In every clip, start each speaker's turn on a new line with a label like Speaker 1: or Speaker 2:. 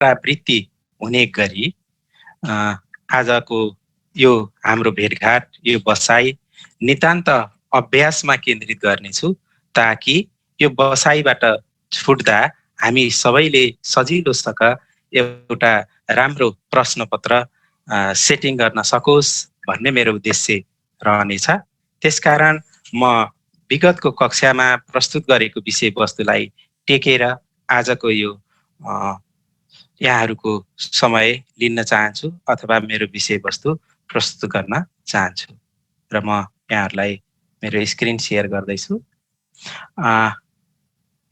Speaker 1: पुनरावृत्ति हुने गरी आजको यो हाम्रो भेटघाट, यो बसाइ नितान्त अभ्यासमा केन्द्रित गर्नेछु, ताकि यो बसाइबाट छुट्दा हामी सबैले सजिलोसँग एउटा राम्रो प्रश्नपत्र सेटिङ गर्न सकोस् भन्ने मेरो उद्देश्य रहनेछ। त्यसकारण म विगतको कक्षामा प्रस्तुत गरेको विषयवस्तुलाई टेकेर आजको यो यहाँहरूको समय लिन चाहन्छु अथवा मेरो विषयवस्तु प्रस्तुत गर्न चाहन्छु र म यहाँहरूलाई मेरो स्क्रिन सेयर गर्दैछु।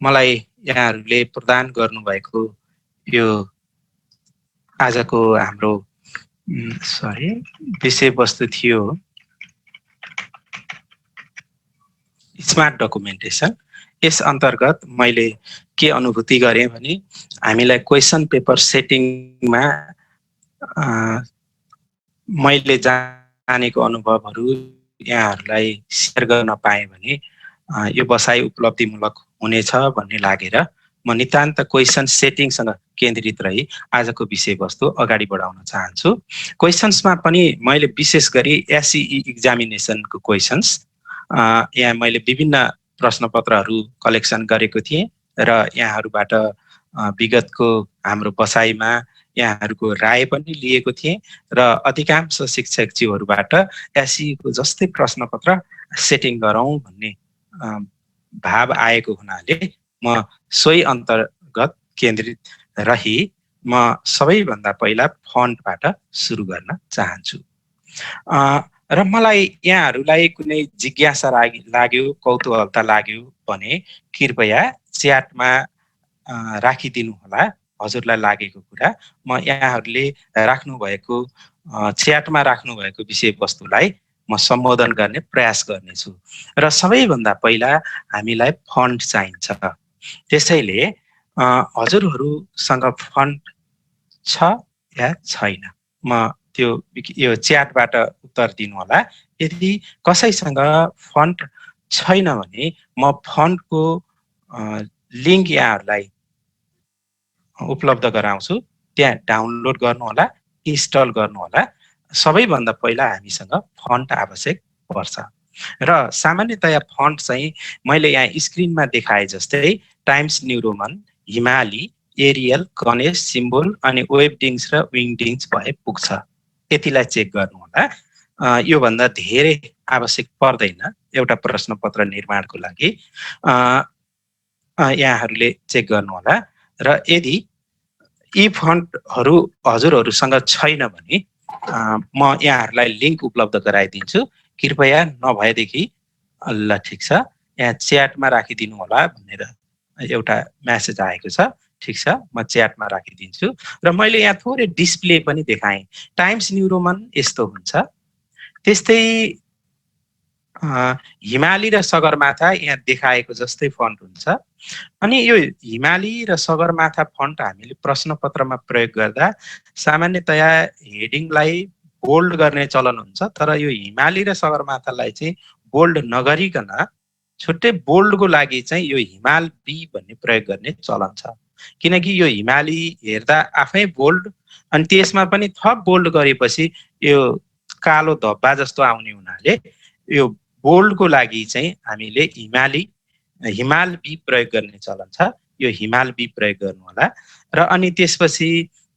Speaker 1: मलाई यहाँहरूले प्रदान गर्नुभएको यो आजको हाम्रो विषयवस्तु थियो स्मार्ट डकुमेन्टेसन। यस अन्तर्गत मैले के अनुभूति गरेँ भने हामीलाई क्वेसन पेपर सेटिङमा मैले जानेको अनुभवहरू यहाँहरूलाई सेयर गर्न पाएँ भने यो बसाइ उपलब्धिमूलक हुनेछ भन्ने लागेर म नितान्त क्वेसन सेटिङसँग केन्द्रित रही आजको विषयवस्तु अगाडि बढाउन चाहन्छु। क्वेसन्समा पनि मैले विशेष गरी एसइई एक्जामिनेसनको क्वेसन्स यहाँ मैले विभिन्न प्रश्नपत्रहरू कलेक्सन गरेको थिएँ र यहाँहरूबाट विगतको हाम्रो बसाइमा यहाँहरूको राय पनि लिएको थिएँ र अधिकांश शिक्षकज्यूहरूबाट एसइईको जस्तै प्रश्नपत्र सेटिङ गरौँ भन्ने भाव आएको हुनाले म सोही अन्तर्गत केन्द्रित रही म सबैभन्दा पहिला फन्टबाट सुरु गर्न चाहन्छु। र मलाई यहाँहरूलाई कुनै जिज्ञासा लाग्यो, कौतूहलता लाग्यो भने कृपया च्याटमा राखिदिनु होला हजुरलाई लागेको कुरा। म यहाँहरूले राख्नुभएको च्याटमा राख्नुभएको विषयवस्तुलाई म सम्बोधन गर्ने प्रयास गर्नेछु। र सबैभन्दा पहिला हामीलाई फन्ट चाहिन्छ। त्यसैले हजुरहरूसँग फन्ट छ या छैन म त्यो यो च्याटबाट उत्तर दिनु होला। यदि कसैसँग फन्ट छैन भने म फन्टको लिङ्क यहाँहरूलाई उपलब्ध गराउँछु, त्यहाँ डाउनलोड गर्नुहोला, इन्स्टल गर्नुहोला। सबैभन्दा पहिला हामीसँग फन्ट आवश्यक पर्छ र सामान्यतया फन्ट चाहिँ मैले यहाँ स्क्रिनमा देखाए जस्तै टाइम्स न्यू रोमन, हिमाली, एरियल, गणेश, सिम्बोल अनि वेबडिङ्स र विङडिङ्स भए पुग्छ। यतिलाई चेक गर्नुहोला। योभन्दा धेरै आवश्यक पर्दैन एउटा प्रश्नपत्र निर्माणको लागि। यहाँहरूले चेक गर्नुहोला र यदि यी फन्टहरू हजुरहरूसँग छैन भने म यहाँहरूलाई लिङ्क उपलब्ध गराइदिन्छु। कृपया नभएदेखि ल ठिक छ यहाँ च्याटमा राखिदिनु होला भनेर एउटा म्यासेज आएको छ। ठिक छ म च्याटमा राखिदिन्छु र मैले यहाँ थोरै डिस्प्ले पनि देखाएँ। टाइम्स न्यू रोमन यस्तो हुन्छ, त्यस्तै हिमाली र सगरमाथा यहाँ देखाएको जस्तै फन्ट हुन्छ। अनि यो हिमाली र सगरमाथा फन्ट हामीले प्रश्नपत्रमा प्रयोग गर्दा सामान्यतया हेडिङलाई बोल्ड गर्ने चलन हुन्छ, तर यो हिमाली र सगरमाथालाई चाहिँ बोल्ड नगरिकन छुट्टै बोल्डको लागि चाहिँ यो हिमाल बी भन्ने प्रयोग गर्ने चलन छ। किनकि यो हिमाली हेर्दा आफै बोल्ड अनि त्यसमा पनि थप बोल्ड गरेपछि यो कालो धब्बा जस्तो आउने हुनाले यो बोल्डको लागि चाहिँ हामीले हिमाल बी प्रयोग गर्ने चलन छ। यो हिमाल बी प्रयोग गर्नु होला र अनि त्यसपछि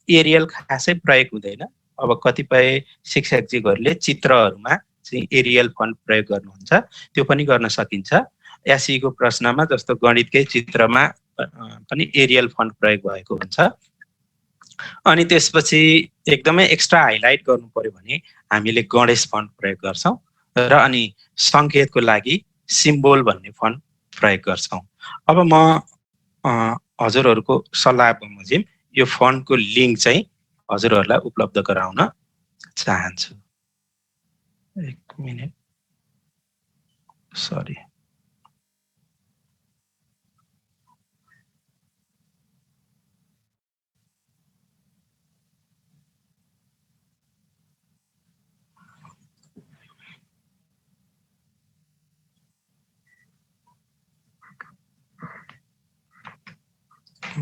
Speaker 1: एरियल खासै प्रयोग हुँदैन। अब कतिपय शिक्षकजीहरूले चित्रहरूमा चाहिँ एरियल फन्ट प्रयोग गर्नुहुन्छ, त्यो पनि गर्न सकिन्छ। एसईको प्रश्नमा जस्तो गणितकै चित्रमा पनि एरियल फन्ट प्रयोग भएको हुन्छ। अनि त्यसपछि एकदमै एक्स्ट्रा हाइलाइट गर्नु पर्यो भने हामीले गणेश फन्ट प्रयोग गर्छौँ र अनि सङ्केतको लागि सिम्बोल भन्ने फन्ट प्रयोग गर्छौँ। अब म हजुरहरूको सल्लाह बमोजिम यो फन्टको लिङ्क चाहिँ हजुरहरूलाई उपलब्ध गराउन चाहन्छु। एक मिनट, सरी।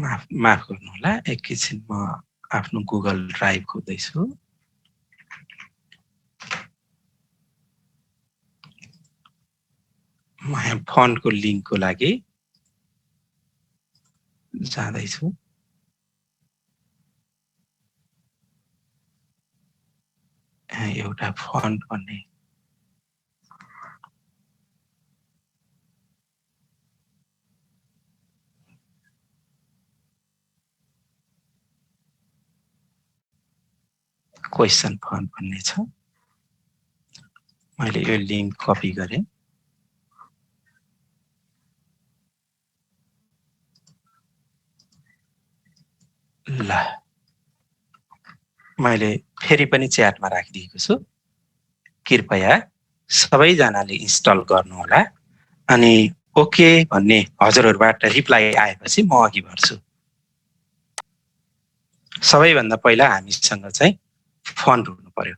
Speaker 1: माफ गर्नुहोला, एकैछिन म आफ्नो गुगल ड्राइभ खोज्दैछु। म यहाँ फन्टको लिङ्कको लागि जाँदैछु। एउटा फन्ट भन्ने क्वेसन फन्ट भन्ने छ। मैले यो लिङ्क कपी गरेँ। ल मैले फेरि पनि च्याटमा राखिदिएको छु। कृपया सबैजनाले इन्स्टल गर्नुहोला अनि ओके भन्ने हजुरहरूबाट रिप्लाई आएपछि म अघि बढ्छु। सबैभन्दा पहिला हामीसँग चाहिँ फन्ट हुनु पर्यो।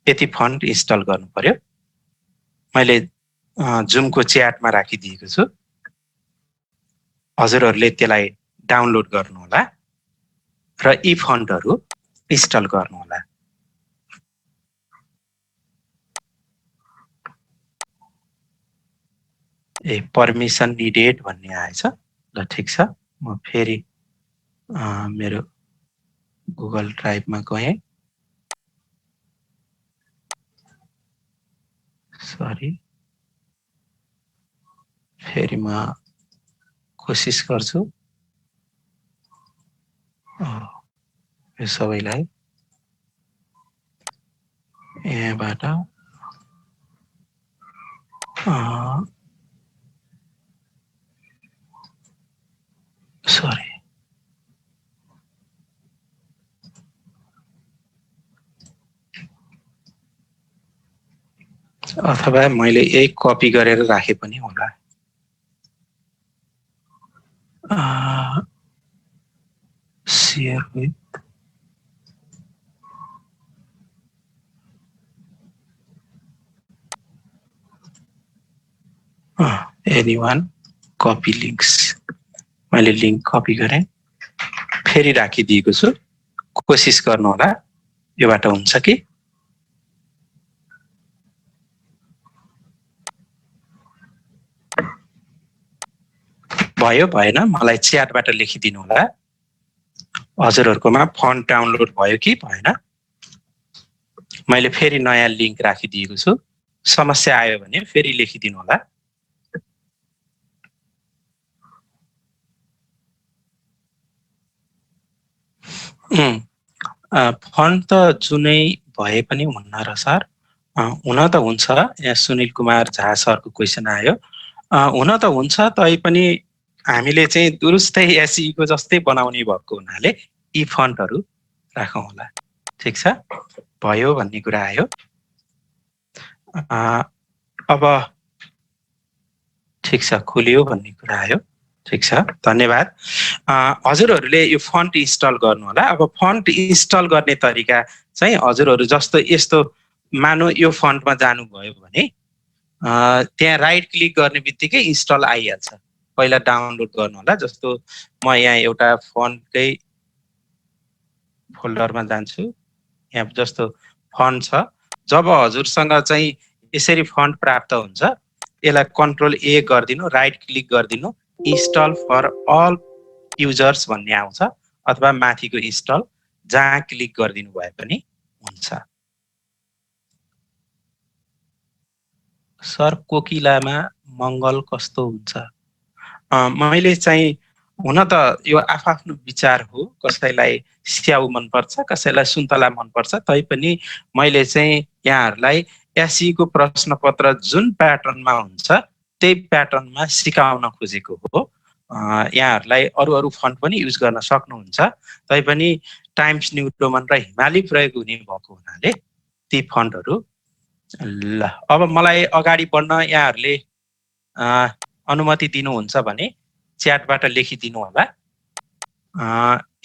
Speaker 1: यति फन्ट इन्स्टल गर्नु पर्यो। मैले जुमको च्याटमा राखिदिएको छु। हजुरहरूले त्यसलाई डाउनलोड गर्नुहोला र यी फन्टहरू इन्स्टल गर्नुहोला। परमिसन निडेड भन्ने आएछ। ल ठिक छ, म फेरि मेरो गुगल ड्राइभमा गएँ। सरी, फेरि म कोसिस गर्छु यो सबैलाई यहाँबाट सरी, अथवा मैले यही कपी गरेर राखे पनि होला। Share with anyone copy links. मैले लिंक कपी गरेँ, फेरि राखिदिएको छु। कोसिस गर्नुहोला योबाट हुन्छ कि। भयो भएन मलाई च्याटबाट लेखिदिनु होला। हजुरहरुकोमा फन्ट डाउनलोड भयो कि भएन। मैले फेरि नयाँ लिंक राखिदिएको छु। समस्या आयो भने फेरि लेखिदिनु होला। फन्ट त जुनै भए पनि हुन्न र सर। हुन त हुन्छ। यहाँ सुनिल कुमार झा सरको क्वेसन आयो। हुन त हुन्छ, तैपनि हामीले चाहिँ दुरुस्तै एसईको जस्तै बनाउने भएको हुनाले यी फन्टहरू राखौँ होला। ठिक छ, भयो भन्ने कुरा आयो। अब ठिक छ, खुल्यो भन्ने कुरा आयो। ठिक छ, धन्यवाद। हजुरहरूले यो फन्ट इन्स्टल गर्नु होला। अब फन्ट इन्स्टल गर्ने तरिका चाहिँ हजुरहरू जस्तो यस्तो, मानौ यो फन्टमा जानुभयो भने त्यहाँ राइट क्लिक गर्ने बित्तिकै इन्स्टल आइहाल्छ। पहिला डाउनलोड गर्नु होला। जस्तो म यहाँ एउटा फन्टकै फोल्डरमा जान्छु। यहाँ जस्तो फन्ट छ। जब हजुरसँग चाहिँ यसरी फन्ट प्राप्त हुन्छ, यसलाई कन्ट्रोल ए गरिदिनु, राइट क्लिक गरिदिनु, इन्स्टल फर अल युजर्स भन्ने आउँछ, अथवा माथिको इन्स्टल जहाँ क्लिक गरिदिनु भए पनि हुन्छ। सर कोकिलामा मङ्गल कस्तो हुन्छ? मैले चाहिँ हुन त यो आफ्नो विचार हो। कसैलाई स्याउ मनपर्छ, कसैलाई सुन्तला मनपर्छ। तैपनि मैले चाहिँ यहाँहरूलाई एसईको प्रश्नपत्र जुन प्याटर्नमा हुन्छ त्यही प्याटर्नमा सिकाउन खोजेको हो। यहाँहरूलाई अरू अरू फन्ट पनि युज गर्न सक्नुहुन्छ। तैपनि टाइम्स न्यू रोमन र हिमाली प्रयोग हुने भएको हुनाले ती फन्टहरू। ल अब मलाई अगाडि बढ्न यहाँहरूले अनुमति दिनुहुन्छ भने च्याटबाट लेखिदिनु होला।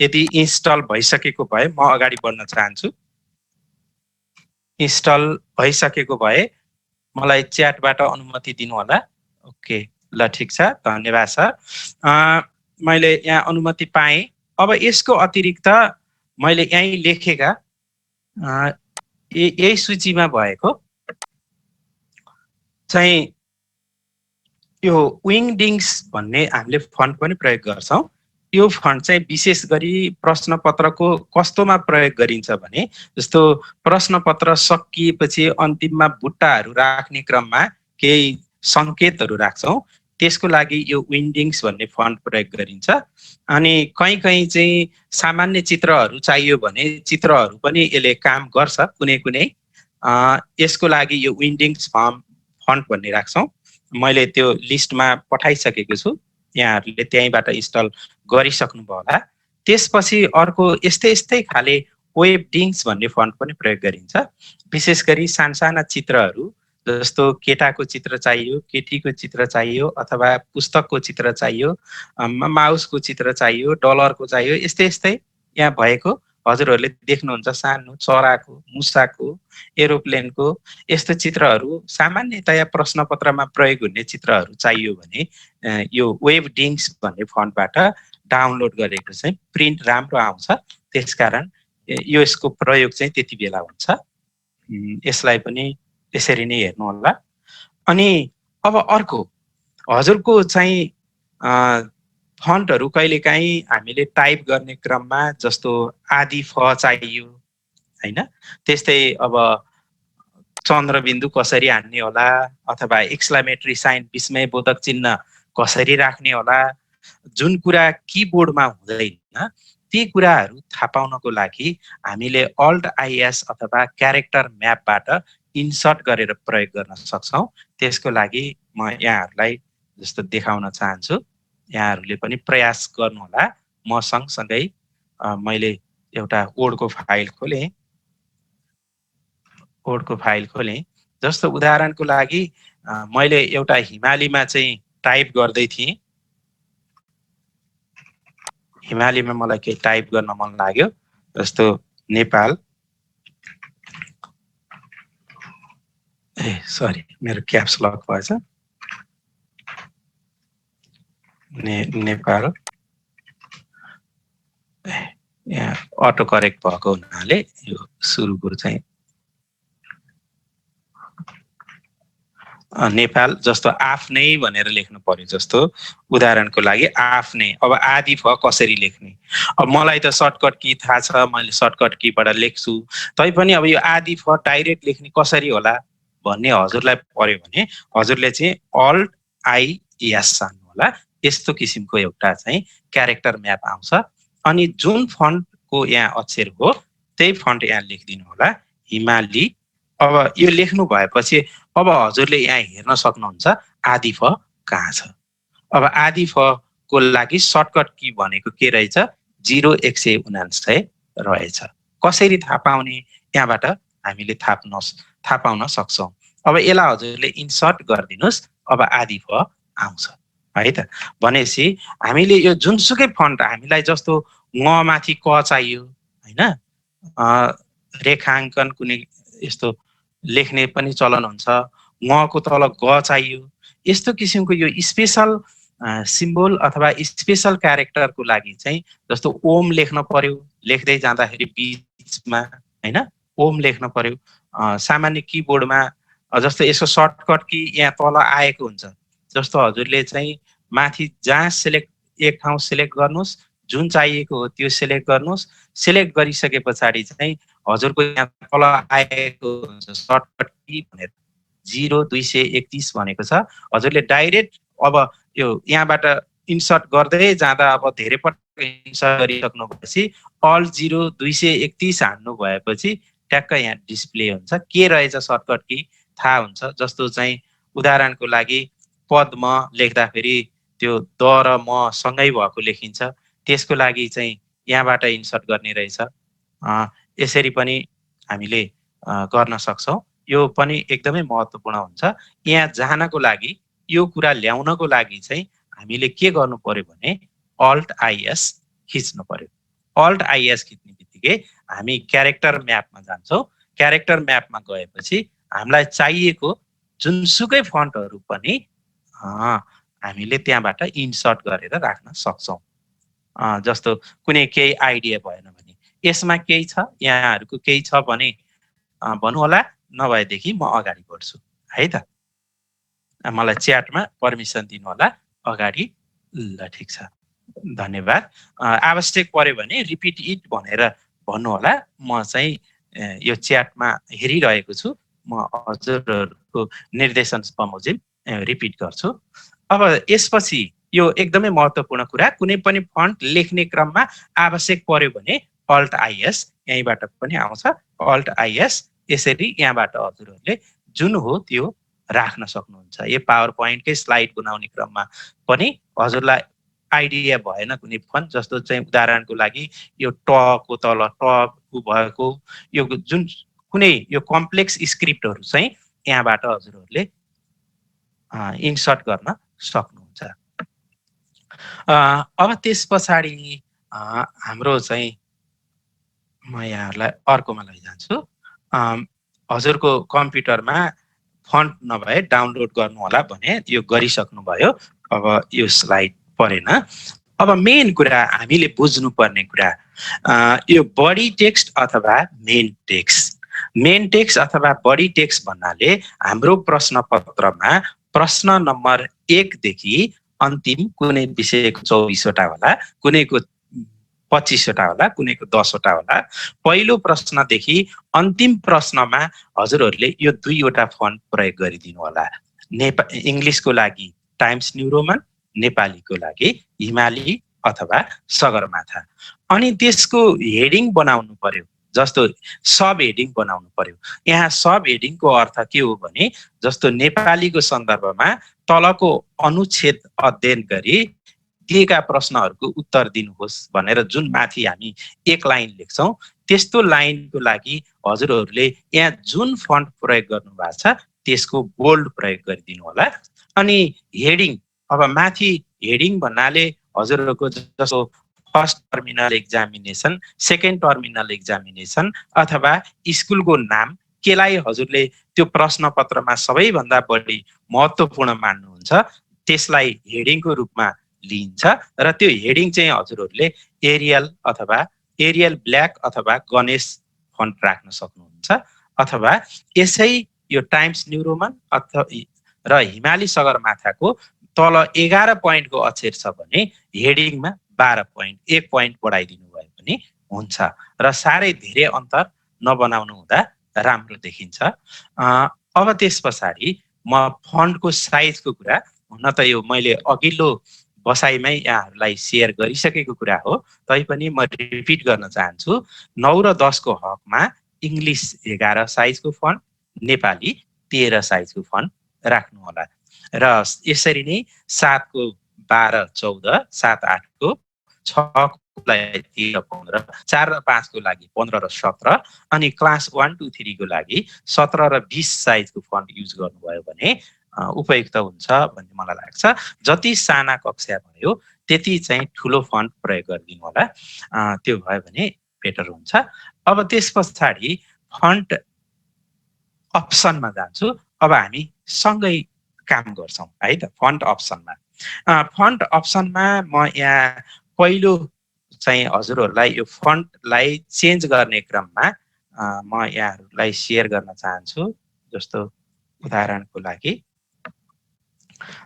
Speaker 1: यदि इन्स्टल भइसकेको भए म अगाडि बढ्न चाहन्छु। इन्स्टल भइसकेको भए मलाई च्याटबाट अनुमति दिनु होला। ओके, ल ठिक छ, धन्यवाद सर। मैले यहाँ अनुमति पाएँ। अब यसको अतिरिक्त मैले यहीँ लेखेका यही सूचीमा भएको चाहिँ यो विङडिङ्स भन्ने हामीले फन्ट पनि प्रयोग गर्छौँ। यो फन्ट चाहिँ विशेष गरी प्रश्नपत्रको कस्तोमा प्रयोग गरिन्छ भने जस्तो प्रश्नपत्र सकिएपछि अन्तिममा बुट्टाहरू राख्ने क्रममा केही सङ्केतहरू राख्छौँ, त्यसको लागि यो विङडिङ्स भन्ने फन्ट प्रयोग गरिन्छ। अनि कहीँ कहीँ चाहिँ सामान्य चित्रहरू चाहियो भने चित्रहरू पनि यसले काम गर्छ कुनै कुनै। यसको लागि यो विङडिङ्स फन्ट भन्ने राख्छौँ। मैले त्यो लिस्टमा पठाइसकेको छु, यहाँहरूले त्यहीँबाट इन्स्टल गरिसक्नुभयो होला। त्यसपछि अर्को यस्तै खाले वेबडिङ्स भन्ने फन्ट पनि प्रयोग गरिन्छ। विशेष गरी साना चित्रहरू जस्तो केटाको चित्र चाहियो, केटीको चित्र चाहियो, अथवा पुस्तकको चित्र चाहियो, माउसको चित्र चाहियो, डलरको चाहियो, यस्तै यहाँ भएको हजुरहरूले देख्नुहुन्छ। सानो चराको, मुसाको, एरोप्लेनको यस्तो चित्रहरू सामान्यतया प्रश्नपत्रमा प्रयोग हुने चित्रहरू चाहियो भने यो वेबडिङ्स भन्ने फन्टबाट डाउनलोड गरेको चाहिँ प्रिन्ट राम्रो आउँछ। त्यसकारण यसको प्रयोग चाहिँ त्यति बेला हुन्छ। यसलाई पनि त्यसरी नै हेर्नु होला। अनि अब अर्को हजुरको चाहिँ फन्टहरू कहिलेकाहीँ हामीले टाइप गर्ने क्रममा जस्तो आदि फ चाहियो हैन, त्यस्तै अब चन्द्रबिन्दु कसरी हान्ने होला, अथवा एक्सक्लामेटरी साइन विस्मयबोधक चिन्ह कसरी राख्ने होला, जुन कुरा किबोर्डमा हुँदैन ती कुराहरू थाहा पाउनको लागि हामीले अल्ट आइएस अथवा क्यारेक्टर म्यापबाट इन्सर्ट गरेर प्रयोग गर्न सक्छौँ। त्यसको लागि म यहाँहरूलाई जस्तो देखाउन चाहन्छु, यहाँहरूले पनि प्रयास गर्नुहोला। म सँगसँगै मैले एउटा वर्डको फाइल खोलेँ। जस्तो उदाहरणको लागि मैले एउटा हिमालीमा चाहिँ टाइप गर्दै थिएँ। हिमालीमा मलाई केही टाइप गर्न मन लाग्यो, जस्तो नेपाल, सरी मेरो क्याप्स लक भएछ, नेपाल। यहाँ अटो करेक्ट भएको हुनाले यो सुरुको चाहिँ नेपाल जस्तो आफ्नै भनेर लेख्नु पर्यो। जस्तो उदाहरणको लागि आफ्नै। अब आदि फ कसरी लेख्ने, अब मलाई त सर्टकट की थाहा छ, मैले सर्टकट कीबाट लेख्छु। तैपनि अब यो आदि फ डाइरेक्ट लेख्ने कसरी होला भन्ने हजुरलाई पर्यो भने हजुरले चाहिँ अल्ट आइएस हान्नु होला। यस्तो किसिमको एउटा चाहिँ क्यारेक्टर म्याप आउँछ। अनि जुन फन्टको यहाँ अक्षर हो त्यही फन्ट यहाँ लेखिदिनु होला, हिमाली। अब यो लेख्नु भएपछि अब हजुरले यहाँ हेर्न सक्नुहुन्छ आदि फ कहाँ छ। अब आदि फ को लागि सर्टकट की भनेको के रहेछ, 0149 रहेछ। कसरी थाहा पाउने, यहाँबाट हामीले थाहा पाउन सक्छौँ। अब यसलाई हजुरले इन्सर्ट गरिदिनुहोस्, अब आदि फ आउँछ है त। भनेपछि हामीले यो जुनसुकै फन्ट हामीलाई जस्तो ङ माथि क चाहियो हैन, रेखाङ्कन कुनै यस्तो लेख्ने पनि चलन हुन्छ, ङको तल ग चाहियो। यस्तो किसिमको यो स्पेशल सिम्बल अथवा स्पेशल क्यारेक्टरको लागि चाहिँ जस्तो ओम लेख्न पर्यो, लेख्दै जाँदाखेरि बिचमा हैन ओम लेख्न पर्यो। सामान्य किबोर्डमा जस्तो यसको सर्टकट की यहाँ तल आएको हुन्छ। जस्तो हजुरले चाहिँ माथि जहाँ एक ठाउँ सिलेक्ट गर्नुहोस्, जुन चाहिएको हो त्यो सिलेक्ट गर्नुहोस्। सिलेक्ट गरिसके पछाडि चाहिँ हजुरको यहाँ तल आएको हुन्छ सर्टकट की भनेर 0231 भनेको छ। हजुरले डाइरेक्ट अब यो यहाँबाट इन्सर्ट गर्दै जाँदा अब धेरै पटक इन्सर्ट गरिसक्नु भएपछि अल 0231 हान्नु भएपछि ट्याक्क यहाँ डिस्प्ले हुन्छ, के रहेछ सर्टकट की थाहा हुन्छ। जस्तो चाहिँ उदाहरणको लागि पद्म लेख्दाखेरि त्यो द र म सँगै भएको लेखिन्छ, त्यसको लागि चाहिँ यहाँबाट इन्सर्ट गर्ने रहेछ। यसरी पनि हामीले गर्न सक्छौँ। यो पनि एकदमै महत्त्वपूर्ण हुन्छ। यहाँ जानको लागि, यो कुरा ल्याउनको लागि चाहिँ हामीले के गर्नु पर्यो भने अल्ट आइएस खिच्नु पर्यो। अल्ट आइएस खिच्ने बित्तिकै हामी क्यारेक्टर म्यापमा जान्छौँ। क्यारेक्टर म्यापमा गएपछि हामीलाई चाहिएको जुनसुकै फन्टहरू पनि हामीले त्यहाँबाट इन्सर्ट गरेर राख्न सक्छौँ। जस्तो कुनै केही आइडिया भएन भने यसमा केही छ, यहाँहरूको केही छ भने भन्नु होला, नभएदेखि म अगाडि बढ्छु है त। मलाई च्याटमा पर्मिसन दिनु होला अगाडि। ल ठिक छ, धन्यवाद। आवश्यक पर्यो भने रिपिट इट भनेर भन्नु होला, म चाहिँ यो च्याटमा हेरिरहेको छु, म हजुरहरूको निर्देशन बमोजिम रिपिट गर्छु। अब यसपछि यो एकदमै महत्त्वपूर्ण कुरा, कुनै पनि फन्ट लेख्ने क्रममा आवश्यक पर्यो भने अल्ट आइएस, यहीँबाट पनि आउँछ अल्ट आइएस, यसरी यहाँबाट हजुरहरूले जुन हो त्यो राख्न सक्नुहुन्छ। यो पावर पोइन्टकै स्लाइड बनाउने क्रममा पनि हजुरलाई आइडिया भएन कुनै फन्ट, जस्तो चाहिँ उदाहरणको लागि यो टको तल ट भएको यो जुन कुनै यो कम्प्लेक्स स्क्रिप्टहरू चाहिँ यहाँबाट हजुरहरूले इन्सर्ट गर्न सक्नुहुन्छ। अब त्यस पछाडि हाम्रो चाहिँ म यहाँहरूलाई अर्कोमा लैजान्छु। हजुरको कम्प्युटरमा फन्ट नभए डाउनलोड गर्नु होला भने यो गरिसक्नुभयो। अब यो स्लाइड परेन। अब मेन कुरा हामीले बुझ्नुपर्ने कुरा, यो बडी टेक्स्ट अथवा मेन टेक्स्ट। मेन टेक्स्ट अथवा बडी टेक्स्ट भन्नाले हाम्रो प्रश्नपत्रमा प्रश्न नम्बर 1 देखि अन्तिम कुनै विषयको 24 वटा होला, कुनैको 25 वटा होला, कुनैको 10 वटा होला। पहिलो प्रश्नदेखि अन्तिम प्रश्नमा हजुरहरूले यो 2 वटा फन्ट प्रयोग गरिदिनु होला। इङ्ग्लिसको लागि टाइम्स न्यू रोमन, नेपालीको लागि हिमाली अथवा सगरमाथा। अनि त्यसको हेडिङ बनाउनु पर्यो, जस्तो सब हेडिङ बनाउनु पर्यो। यहाँ सब हेडिङको अर्थ के हो भने, जस्तो नेपालीको सन्दर्भमा तलको अनुच्छेद अध्ययन गरी दिएका प्रश्नहरूको उत्तर दिनुहोस् भनेर जुन माथि हामी 1 लाइन लेख्छौँ, त्यस्तो लाइनको लागि हजुरहरूले यहाँ जुन फन्ट प्रयोग गर्नु भएको छ त्यसको बोल्ड प्रयोग गरिदिनु होला। अनि हेडिङ, अब माथि हेडिङ भन्नाले हजुरहरूको जस्तो first terminal examination, second terminal examination अथवा स्कुलको नाम केलाई हजुरले त्यो प्रश्नपत्रमा सबैभन्दा बढी महत्त्वपूर्ण मान्नुहुन्छ त्यसलाई हेडिङको रूपमा लिइन्छ। र त्यो हेडिङ चाहिँ हजुरहरूले एरियल अथवा एरियल ब्ल्याक अथवा गणेश फन्ट राख्न सक्नुहुन्छ। अथवा यसै यो टाइम्स न्यू रोमन अथवा र हिमाली सगरमाथाको तल 11 पोइन्टको अक्षर छ भने हेडिङमा 12 पोइन्ट, 1 पोइन्ट बढाइदिनु भयो भने हुन्छ। र साह्रै धेरै अन्तर नबनाउनु हुँदा राम्रो देखिन्छ। अब त्यस पछाडि म फन्टको साइजको कुरा, हुन त यो मैले अघिल्लो बसाइमै यहाँहरूलाई सेयर गरिसकेको कुरा हो, तैपनि म रिपिट गर्न चाहन्छु। 9 र 10 को हकमा इङ्ग्लिस 11 साइजको फन्ट, नेपाली 13 साइजको फन्ट राख्नु होला। र यसरी नै 7 को 12, 14, 7, 8 को 6 को लागि 13, 15, 4 र 5 को लागि 15 र 17, अनि क्लास 1, 2, 3 को लागि 17 र 20 साइजको फन्ट युज गर्नुभयो भने उपयुक्त हुन्छ भन्ने मलाई लाग्छ। जति साना कक्षा भयो त्यति चाहिँ ठुलो फन्ट प्रयोग गरिदिनु होला, त्यो भयो भने बेटर हुन्छ। अब त्यस पछाडि फन्ट अप्सनमा जान्छु। अब हामी सँगै काम गर्छौँ है त। फन्ट अप्सनमा, फन्ट अप्सनमा म यहाँ पहिलो चाहिँ हजुरहरूलाई यो फन्टलाई चेन्ज गर्ने क्रममा म यहाँहरूलाई सेयर गर्न चाहन्छु। जस्तो उदाहरणको लागि,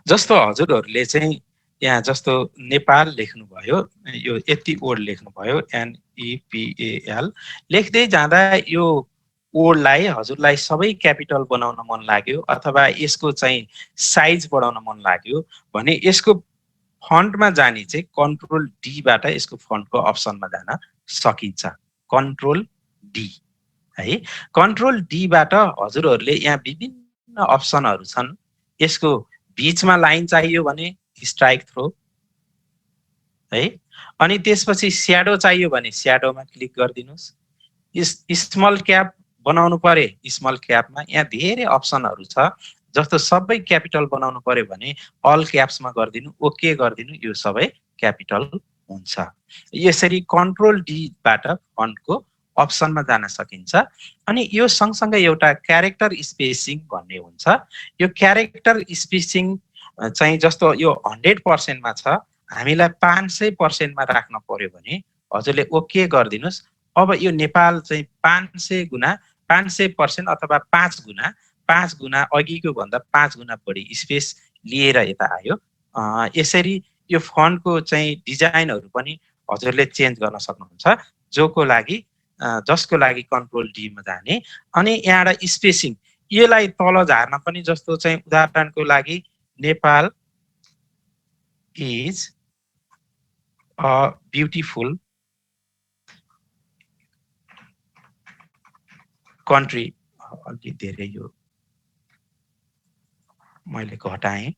Speaker 1: जस्तो हजुरहरूले चाहिँ यहाँ जस्तो नेपाल लेख्नुभयो, यो यति वर्ड लेख्नुभयो NEPAL, लेख्दै जाँदा यो वर्डलाई हजुरलाई सबै क्यापिटल बनाउन मन लाग्यो अथवा यसको चाहिँ साइज बढाउन मन लाग्यो भने यसको फन्टमा जाने चाहिँ कन्ट्रोल डीबाट यसको फन्टको अप्सनमा जान सकिन्छ। कन्ट्रोल डी है। कन्ट्रोल डीबाट हजुरहरूले यहाँ विभिन्न अप्सनहरू छन्। यसको बीचमा लाइन चाहियो भने स्ट्राइक थ्रो है। अनि त्यसपछि स्याडो चाहियो भने स्याडोमा क्लिक गरिदिनुहोस्। स्मल क्याप बनाउनु पर्यो, स्मल क्यापमा यहाँ धेरै अप्सनहरू छ। जस्तो सबै क्यापिटल बनाउनु पर्यो भने अल क्याप्समा गरिदिनु, ओके गरिदिनु, यो सबै क्यापिटल हुन्छ। यसरी कन्ट्रोल डीबाट फन्टको अप्सनमा जान सकिन्छ। अनि यो सँगसँगै एउटा क्यारेक्टर स्पेसिङ भन्ने हुन्छ। यो क्यारेक्टर स्पेसिङ चाहिँ जस्तो यो 100% मा छ हामीलाई 500% मा राख्न पर्यो भने हजुरले ओके गरिदिनुस्। अब यो नेपाल चाहिँ 500 गुना 500% अथवा 5 गुना अघिको भन्दा 5 गुना बढी स्पेस लिएर यता आयो। यसरी यो फन्डको चाहिँ डिजाइनहरू पनि हजुरले चेन्ज गर्न सक्नुहुन्छ, जसको लागि कन्ट्रोल डी मा जाने। अनि यहाँबाट स्पेसिङ यसलाई तल झार्न पनि, जस्तो चाहिँ उदाहरणको लागि Nepal is a beautiful country, अलि धेरै यो मैले घटाएँ,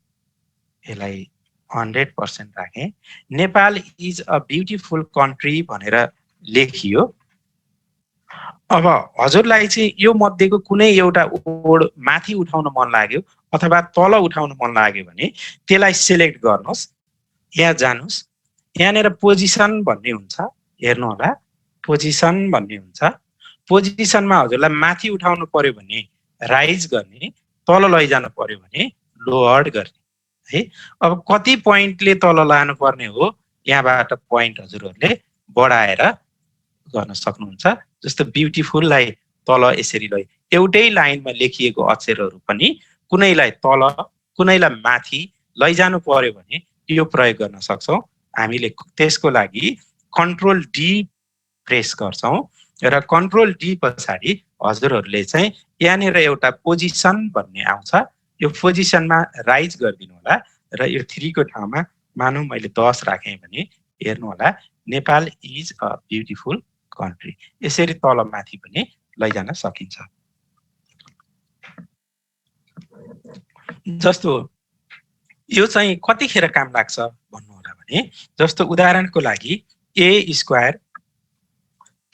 Speaker 1: यसलाई 100% राखेँ। Nepal is a beautiful country भनेर लेखियो। अब हजुरलाई चाहिँ यो मध्येको कुनै एउटा वर्ड माथि उठाउन मन लाग्यो अथवा तल उठाउन मन लाग्यो भने त्यसलाई सिलेक्ट गर्नुहोस्, यहाँ जानुहोस्, यहाँनिर पोजिसन भन्ने हुन्छ, हेर्नु होला पोजिसन भन्ने हुन्छ। पोजिसनमा हजुरलाई माथि उठाउनु पर्यो भने राइज गर्ने, तल लैजानु पर्यो भने लोअर्ड गर्ने है। अब कति पोइन्टले तल लानु पर्ने हो, यहाँबाट पोइन्ट हजुरहरूले बढाएर गर्न सक्नुहुन्छ। जस्तो ब्युटिफुललाई तल यसरी लै, एउटै लाइनमा लेखिएको अक्षरहरू पनि कुनैलाई तल कुनैलाई माथि लैजानु पर्यो भने यो प्रयोग गर्न सक्छौँ। हामीले त्यसको लागि कन्ट्रोल डी प्रेस गर्छौँ र कन्ट्रोल डी पछाडि हजुरहरूले चाहिँ यहाँनिर एउटा पोजिसन भन्ने आउँछ, यो पोजिसनमा राइज गरिदिनु होला र यो 3 को ठाउँमा मानौँ मैले 10 राखेँ भने हेर्नु होला Nepal is a beautiful country, यसरी तल माथि पनि लैजान सकिन्छ। जस्तो यो चाहिँ कतिखेर काम लाग्छ भन्नु होला भने, जस्तो उदाहरणको लागि a square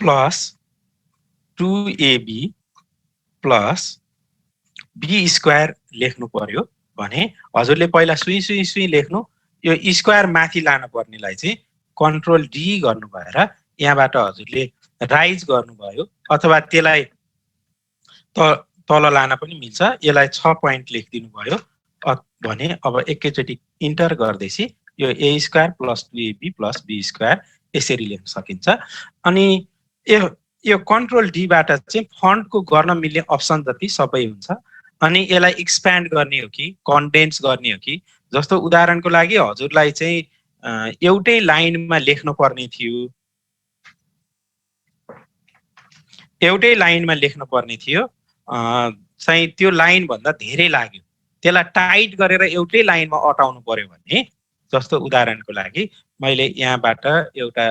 Speaker 1: plus 2ab plus b square लेख्नु पर्यो भने हजुरले पहिला सुई सुई सुई लेख्नु, यो स्क्वायर माथि लानु पर्नेलाई चाहिँ कन्ट्रोल डी गर्नु भएर यहाँबाट हजुरले राइज गर्नुभयो अथवा त्यसलाई तल लान पनि मिल्छ। यसलाई 6 पोइन्ट लेखिदिनु भयो भने अब एकैचोटि इन्टर गर्दैछ यो a square plus 2ab plus b square यसरी लेख्न सकिन्छ। अनि यो कन्ट्रोल डी बाट चाहिँ फन्टको गर्न मिल्ने अप्सन जति सबै हुन्छ। अनि यसलाई एक्सप्यान्ड गर्ने हो कि कन्डेन्स गर्ने हो कि, जस्तो उदाहरणको लागि हजुरलाई चाहिँ एउटै लाइनमा लेख्नु पर्ने थियो, चाहिँ त्यो लाइन भन्दा धेरै लाग्यो, त्यसलाई टाइट गरेर एउटै लाइनमा अटाउनु पर्यो भने, जस्तो उदाहरणको लागि मैले यहाँबाट एउटा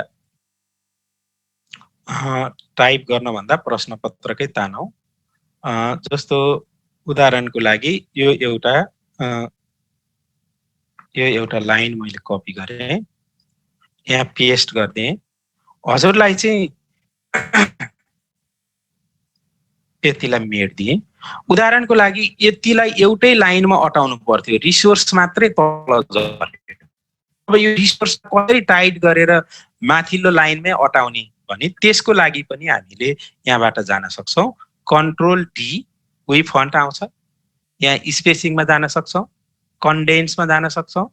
Speaker 1: टाइप गर्न भन्दा प्रश्नपत्रकै तानौँ। जस्तो उदाहरणको लागि यो एउटा लाइन मैले कपी गरेँ, यहाँ पेस्ट गरिदिएँ। हजुरलाई चाहिँ यतिलाई मेट्दिएँ। उदाहरणको लागि यतिलाई एउटै लाइनमा अटाउनु पर्थ्यो, रिसोर्स मात्रै तल झर्यो। अब यो रिसोर्स कसरी टाइट गरेर माथिल्लो लाइनमै अटाउने भने त्यसको लागि पनि हामीले यहाँबाट जान सक्छौँ। कन्ट्रोल डी उही फन्ट आउँछ, यहाँ स्पेसिङमा जान सक्छौँ, कन्डेन्समा जान सक्छौँ,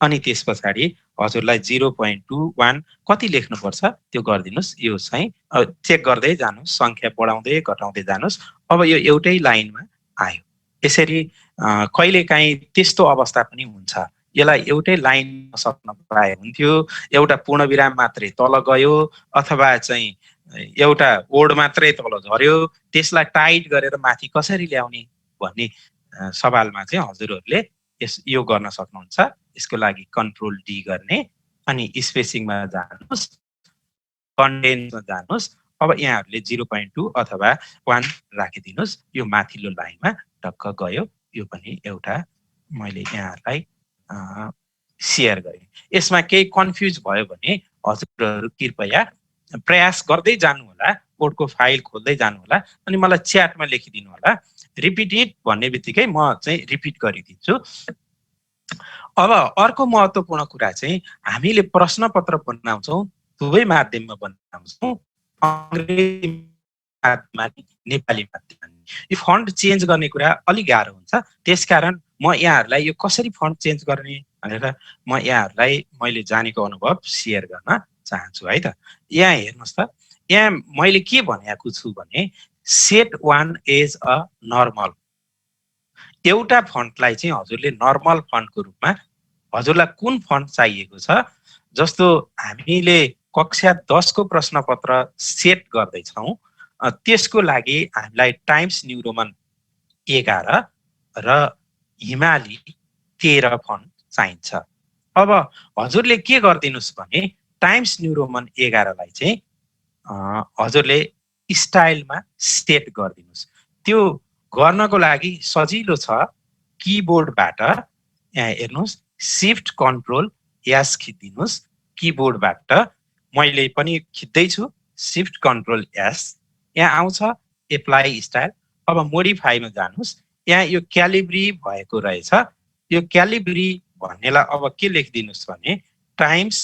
Speaker 1: अनि त्यस पछाडि हजुरलाई 0.21 कति लेख्नुपर्छ त्यो गरिदिनुहोस्। यो चाहिँ चेक गर्दै जानुहोस्, सङ्ख्या बढाउँदै घटाउँदै जानुहोस्। अब यो एउटै लाइनमा आयो। यसरी कहिलेकाहीँ त्यस्तो अवस्था पनि हुन्छ, यसलाई एउटै लाइनमा सक्न पाए हुन्थ्यो, एउटा पूर्णविराम मात्रै तल गयो अथवा चाहिँ एउटा वर्ड मात्रै तल झर्यो, त्यसलाई टाइट गरेर माथि कसरी ल्याउने भन्ने सवालमा चाहिँ हजुरहरूले यो गर्न सक्नुहुन्छ। यसको लागि कन्ट्रोल डी गर्ने अनि स्पेसिङमा जानुहोस्, कन्डेन्समा जानुहोस्। अब यहाँहरूले 0.2 अथवा 1 राखिदिनुहोस्, यो माथिल्लो लाइनमा टक्क गयो। यो पनि एउटा मैले यहाँहरूलाई सेयर गरेँ। यसमा केही कन्फ्युज भयो भने हजुरहरू कृपया प्रयास गर्दै जानु होला, कोडको फाइल खोल्दै जानु होला, अनि मलाई च्याटमा लेखिदिनु होला। रिपिटेड भन्ने बित्तिकै म चाहिँ रिपिट गरिदिन्छु। अब अर्को महत्त्वपूर्ण कुरा चाहिँ हामीले प्रश्नपत्र बनाउँछौँ, दुवै माध्यममा बनाउँछौँ, अङ्ग्रेजी माध्यममा नेपाली माध्यममा। यो फन्ट चेन्ज गर्ने कुरा अलिक गाह्रो हुन्छ। त्यसकारण म यहाँहरूलाई यो कसरी फन्ट चेन्ज गर्ने भनेर म यहाँहरूलाई मैले जानेको अनुभव सेयर गर्न चाहन्छु है त। यहाँ हेर्नुहोस् त, यहाँ मैले के भनेको छु भने set one as a normal. एउटा फन्टलाई चाहिँ हजुरले नर्मल फन्टको रूपमा हजुरलाई कुन फन्ट चाहिएको छ, जस्तो हामीले कक्षा 10 को प्रश्नपत्र सेट गर्दैछौँ त्यसको लागि हामीलाई टाइम्स न्यू रोमन 11 र हिमाली 13 फन्ट चाहिन्छ। अब हजुरले के गरिदिनुस् भने टाइम्स न्यू रोमन 11 लाई चाहिँ हजुरले स्टाइलमा सेट गरिदिनुस्। त्यो गर्नको लागि सजिलो छ, किबोर्डबाट यहाँ हेर्नुहोस् शिफ्ट कन्ट्रोल एस खिच्दिनुस्। किबोर्डबाट मैले पनि खिच्दैछु, शिफ्ट कन्ट्रोल एस, यहाँ आउँछ एप्लाई स्टाइल। अब मोडिफाईमा जानुस्, यहाँ यो क्यालिब्री भएको रहेछ, यो क्यालिब्री भन्नेलाई अब के लेखिदिनुस् भने टाइम्स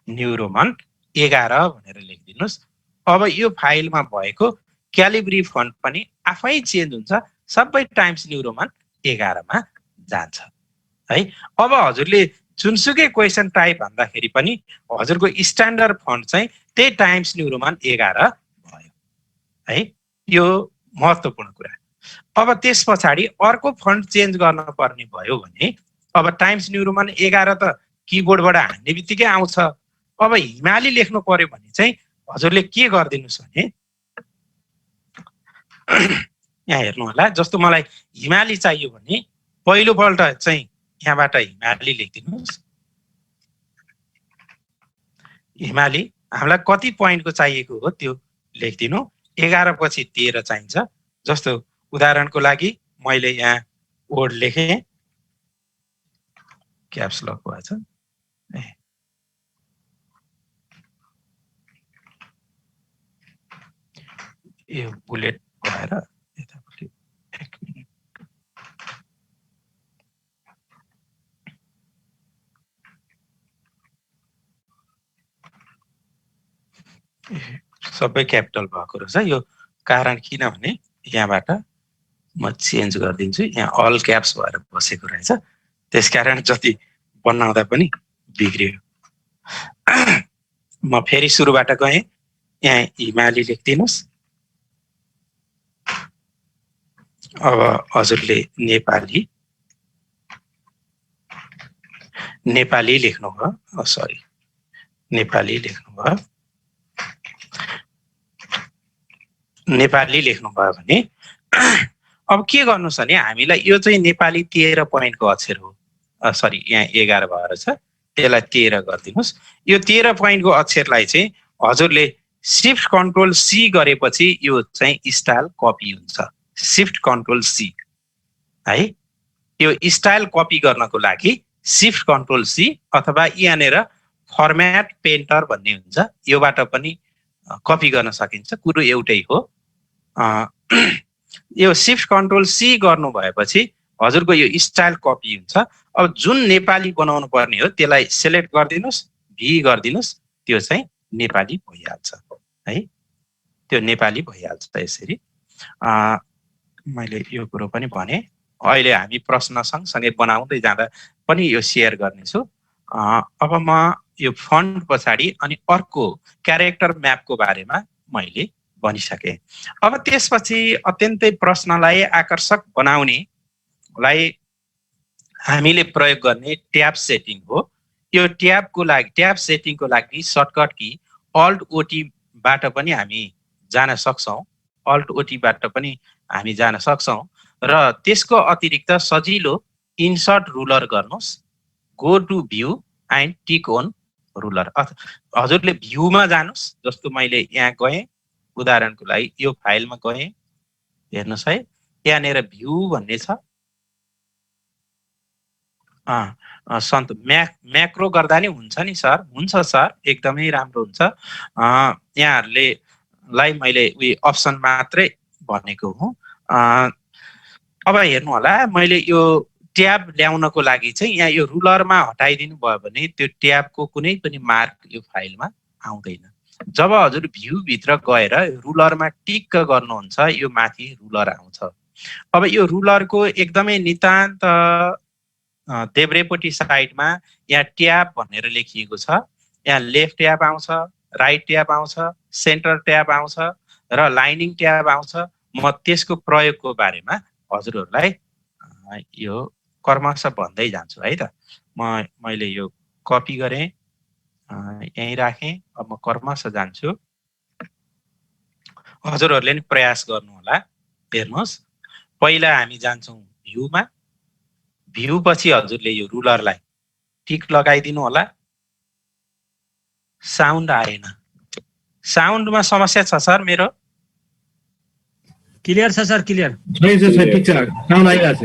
Speaker 1: न्यू रोमन 11 भनेर लेखिदिनुस्। अब यो फाइलमा भएको क्यालिब्री फन्ट पनि आफै चेन्ज हुन्छ, सबै टाइम्स न्यू रोमन 11 मा जान्छ है। अब हजुरले जुनसुकै क्वेसन टाइप भन्दाखेरि पनि हजुरको स्ट्यान्डर्ड फन्ट चाहिँ त्यही टाइम्स न्यू रोमन 11 भयो है। यो महत्त्वपूर्ण कुरा। अब त्यस पछाडि अर्को फन्ट चेन्ज गर्न पर्ने भयो भने अब टाइम्स न्यू रोमन 11 त किबोर्डबाट हान्ने बित्तिकै आउँछ। अब हिमाली लेख्नु पर्यो भने चाहिँ हजुरले के गरिदिनुस् भने यहाँ हेर्नु होला, जस्तो मलाई हिमाली चाहियो भने पहिलोपल्ट चाहिँ यहाँबाट हिमाली लेखिदिनुस्। हिमाली हामीलाई कति पोइन्टको चाहिएको हो त्यो लेखिदिनु। 11 पछि 13 चाहिन्छ। जस्तो उदाहरणको लागि मैले यहाँ वर्ड लेखेँ, क्याप्स लक भएछ, यो बुलेट भएर यतापट्टि 1 मिनेट। सबै क्यापिटल भएको रहेछ। यो कारण किनभने यहाँबाट म चेन्ज गरिदिन्छु, यहाँ अल क्याप्स भएर बसेको रहेछ, त्यसकारण जति बनाउँदा पनि बिग्रियो। म फेरि सुरुबाट गएँ, यहाँ हिमाली लेखिदिनुस्। अब हजुरले नेपाली लेख्नुभयो, सरी नेपाली लेख्नुभयो। नेपाली लेख्नुभयो भने अब के गर्नुहोस् भने हामीलाई यो चाहिँ नेपाली 13 पोइन्टको अक्षर हो, सरी यहाँ 11 भएर छ, त्यसलाई 13 गरिदिनुहोस्। यो 13 पोइन्टको अक्षरलाई चाहिँ हजुरले शिफ्ट कन्ट्रोल सी गरेपछि यो चाहिँ स्टाइल कपी हुन्छ। शिफ्ट कन्ट्रोल सी है। यो स्टाइल कपी गर्नको लागि शिफ्ट कन्ट्रोल सी अथवा यहाँनिर फर्म्याट पेन्टर भन्ने हुन्छ, योबाट पनि कपी गर्न सकिन्छ, कुरो एउटै हो। यो शिफ्ट कन्ट्रोल सी गर्नु भएपछि हजुरको यो स्टाइल कपी हुन्छ। अब जुन नेपाली बनाउनु पर्ने हो त्यसलाई सेलेक्ट गरिदिनुस्, भी गरिदिनुस्, त्यो चाहिँ नेपाली भइहाल्छ है। त्यो नेपाली भइहाल्छ। यसरी मैले यो कुरो पनि भने, अहिले हामी प्रश्न सँगसँगै बनाउँदै जाँदा पनि यो सेयर गर्नेछु। अब म यो फन्ट पछाडि अनि अर्को क्यारेक्टर म्यापको बारेमा मैले भनिसकेँ। अब त्यसपछि अत्यन्तै प्रश्नलाई आकर्षक बनाउनेलाई हामीले प्रयोग गर्ने ट्याब सेटिङ हो। यो ट्याब सेटिङको लागि सर्टकट की अल्ट ओटी बाट पनि हामी जान सक्छौँ, अल्ट ओटी बाट पनि हामी जान सक्छौँ। र त्यसको अतिरिक्त सजिलो इन्सर्ट रुलर गर्नुहोस्, go to view and tick on ruler. हजुरले भ्यूमा जानुहोस्, जस्तो मैले यहाँ गएँ, उदाहरणको लागि यो फाइलमा गएँ, हेर्नुहोस् है, यहाँनिर भ्यू भन्ने छ। सन्त म्याक्रो गर्दा नि हुन्छ नि सर? हुन्छ सर, एकदमै राम्रो हुन्छ। यहाँहरूले मैले उयो अप्सन मात्रै भनेको हुँ। अब हेर्नु होला, मैले यो ट्याब ल्याउनको लागि चाहिँ यहाँ यो रुलरमा हटाइदिनु भयो भने त्यो ट्याबको कुनै पनि मार्क यो फाइलमा आउँदैन। जब हजुर भ्यू भित्र गएर रुलरमा टिक गर्नुहुन्छ यो माथि रुलर आउँछ। अब यो रुलरको एकदमै नितान्त देब्रेपट्टि साइडमा यहाँ ट्याब भनेर लेखिएको छ। यहाँ लेफ्ट ट्याब आउँछ, राइट ट्याब आउँछ, सेन्टर ट्याब आउँछ र लाइनिङ ट्याब आउँछ। म त्यसको प्रयोगको बारेमा हजुरहरूलाई यो क्रमशः भन्दै जान्छु है त। मैले यो कपी गरेँ, यहीँ राखेँ। अब म क्रमशः जान्छु। हजुरहरूले नि प्रयास गर्नु होला। हेर्नुहोस्, पहिला हामी जान्छौँ भ्यूमा। भ्यू पछि हजुरले यो रुलरलाई टिक लगाइदिनु होला। साउन्ड आएन। साउन्डमा समस्या छ सर मेरो?
Speaker 2: क्लियर छ सर, क्लियर।
Speaker 3: ठिक छ, साउन्ड आइरहेछ।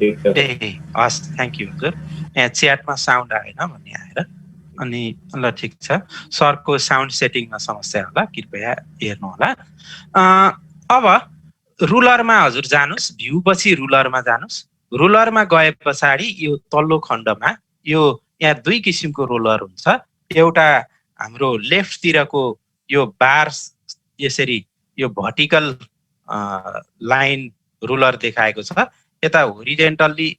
Speaker 1: ए हस्, थ्याङ्क यू हजुर। यहाँ च्याटमा साउन्ड आएन भन्ने आएर, अनि ल ठिक छ, सरको साउन्ड सेटिङमा समस्या होला, कृपया हेर्नु होला। अब रुलरमा हजुर जानुस्, भ्यू पछि रुलरमा जानुस्। रुलरमा गए पछाडि यो तल्लो खण्डमा यो यहाँ दुई किसिमको रुलर हुन्छ। एउटा हाम्रो लेफ्टतिरको यो बार यसरी यो भर्टिकल लाइन रुलर देखाएको छ, यता होरिजेन्टल्ली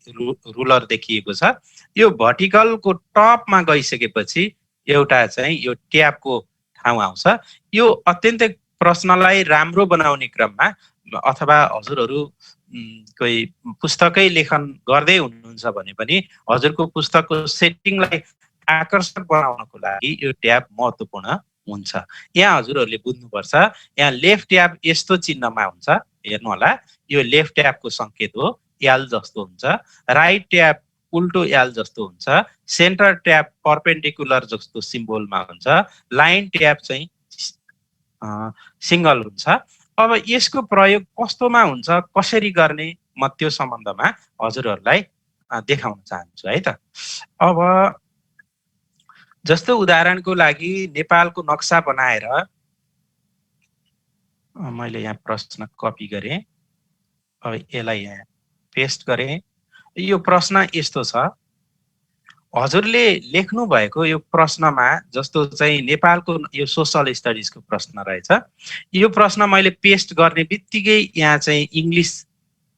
Speaker 1: रुलर देखिएको छ। यो भर्टिकलको टपमा गइसकेपछि एउटा चाहिँ यो ट्याबको ठाउँ आउँछ। यो अत्यन्तै प्रश्नलाई राम्रो बनाउने क्रममा अथवा हजुरहरू कोही पुस्तकै लेखन गर्दै हुनुहुन्छ भने पनि हजुरको पुस्तकको सेटिङलाई आकर्षक बनाउनको लागि यो ट्याब महत्त्वपूर्ण हुन्छ। यहाँ हजुरहरूले बुझ्नुपर्छ, यहाँ लेफ्ट ट्याब यस्तो चिन्हमा हुन्छ, हेर्नु होला। यो लेफ्ट ट्याबको सङ्केत हो, एल जस्तो हुन्छ। राइट ट्याब उल्टो एल जस्तो हुन्छ। सेन्टर ट्याब परपेन्डिकुलर जस्तो सिम्बोलमा हुन्छ। लाइन ट्याब चाहिँ सिङ्गल हुन्छ। अब यसको प्रयोग कस्तोमा हुन्छ, कसरी गर्ने, म त्यो सम्बन्धमा हजुरहरूलाई देखाउन चाहन्छु है त। अब जस्तो उदाहरणको लागि नेपालको नक्सा बनाएर मैले यहाँ प्रश्न कपी गरेँ, अब यसलाई यहाँ पेस्ट गरेँ। यो प्रश्न यस्तो छ, हजुरले लेख्नु भएको यो प्रश्नमा जस्तो चाहिँ नेपालको यो सोसल स्टडिजको प्रश्न रहेछ। यो प्रश्न मैले पेस्ट गर्ने बित्तिकै यहाँ चाहिँ इङ्ग्लिस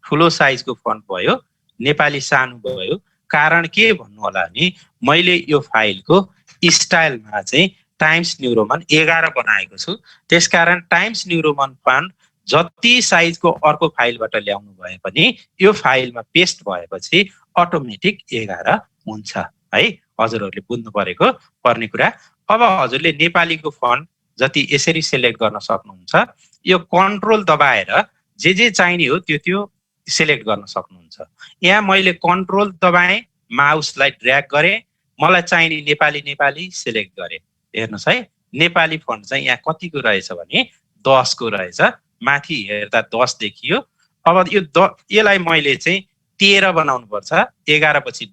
Speaker 1: ठुलो साइजको फन्ट भयो, नेपाली सानो भयो। कारण के भन्नु होला नि, मैले यो फाइलको स्टाइलमा चाहिँ टाइम्स न्यू रोमन 11 बनाएको छु। त्यसकारण टाइम्स न्यू रोमन फन्ट जति साइजको अर्को फाइलबाट ल्याउनु भए पनि यो फाइलमा पेस्ट भएपछि अटोमेटिक 11 हुन्छ है। हजुरहरूले बुझ्नु पर्ने कुरा। अब हजुरले नेपालीको फन्ट जति यसरी सेलेक्ट गर्न सक्नुहुन्छ। यो कन्ट्रोल दबाएर जे चाहिने हो त्यो सेलेक्ट गर्न सक्नुहुन्छ। यहाँ मैले कन्ट्रोल दबाएँ, माउसलाई ड्र्याग गरेँ, मलाई चाहिने नेपाली सेलेक्ट गरेँ। हेर्नुहोस् है, नेपाली फन्ट चाहिँ यहाँ कतिको रहेछ भने 10 को रहेछ। माथि हेर्दा 10 देखियो। अब यो यसलाई मैले चाहिँ 13 बनाउनु पर्छ। 11 पछि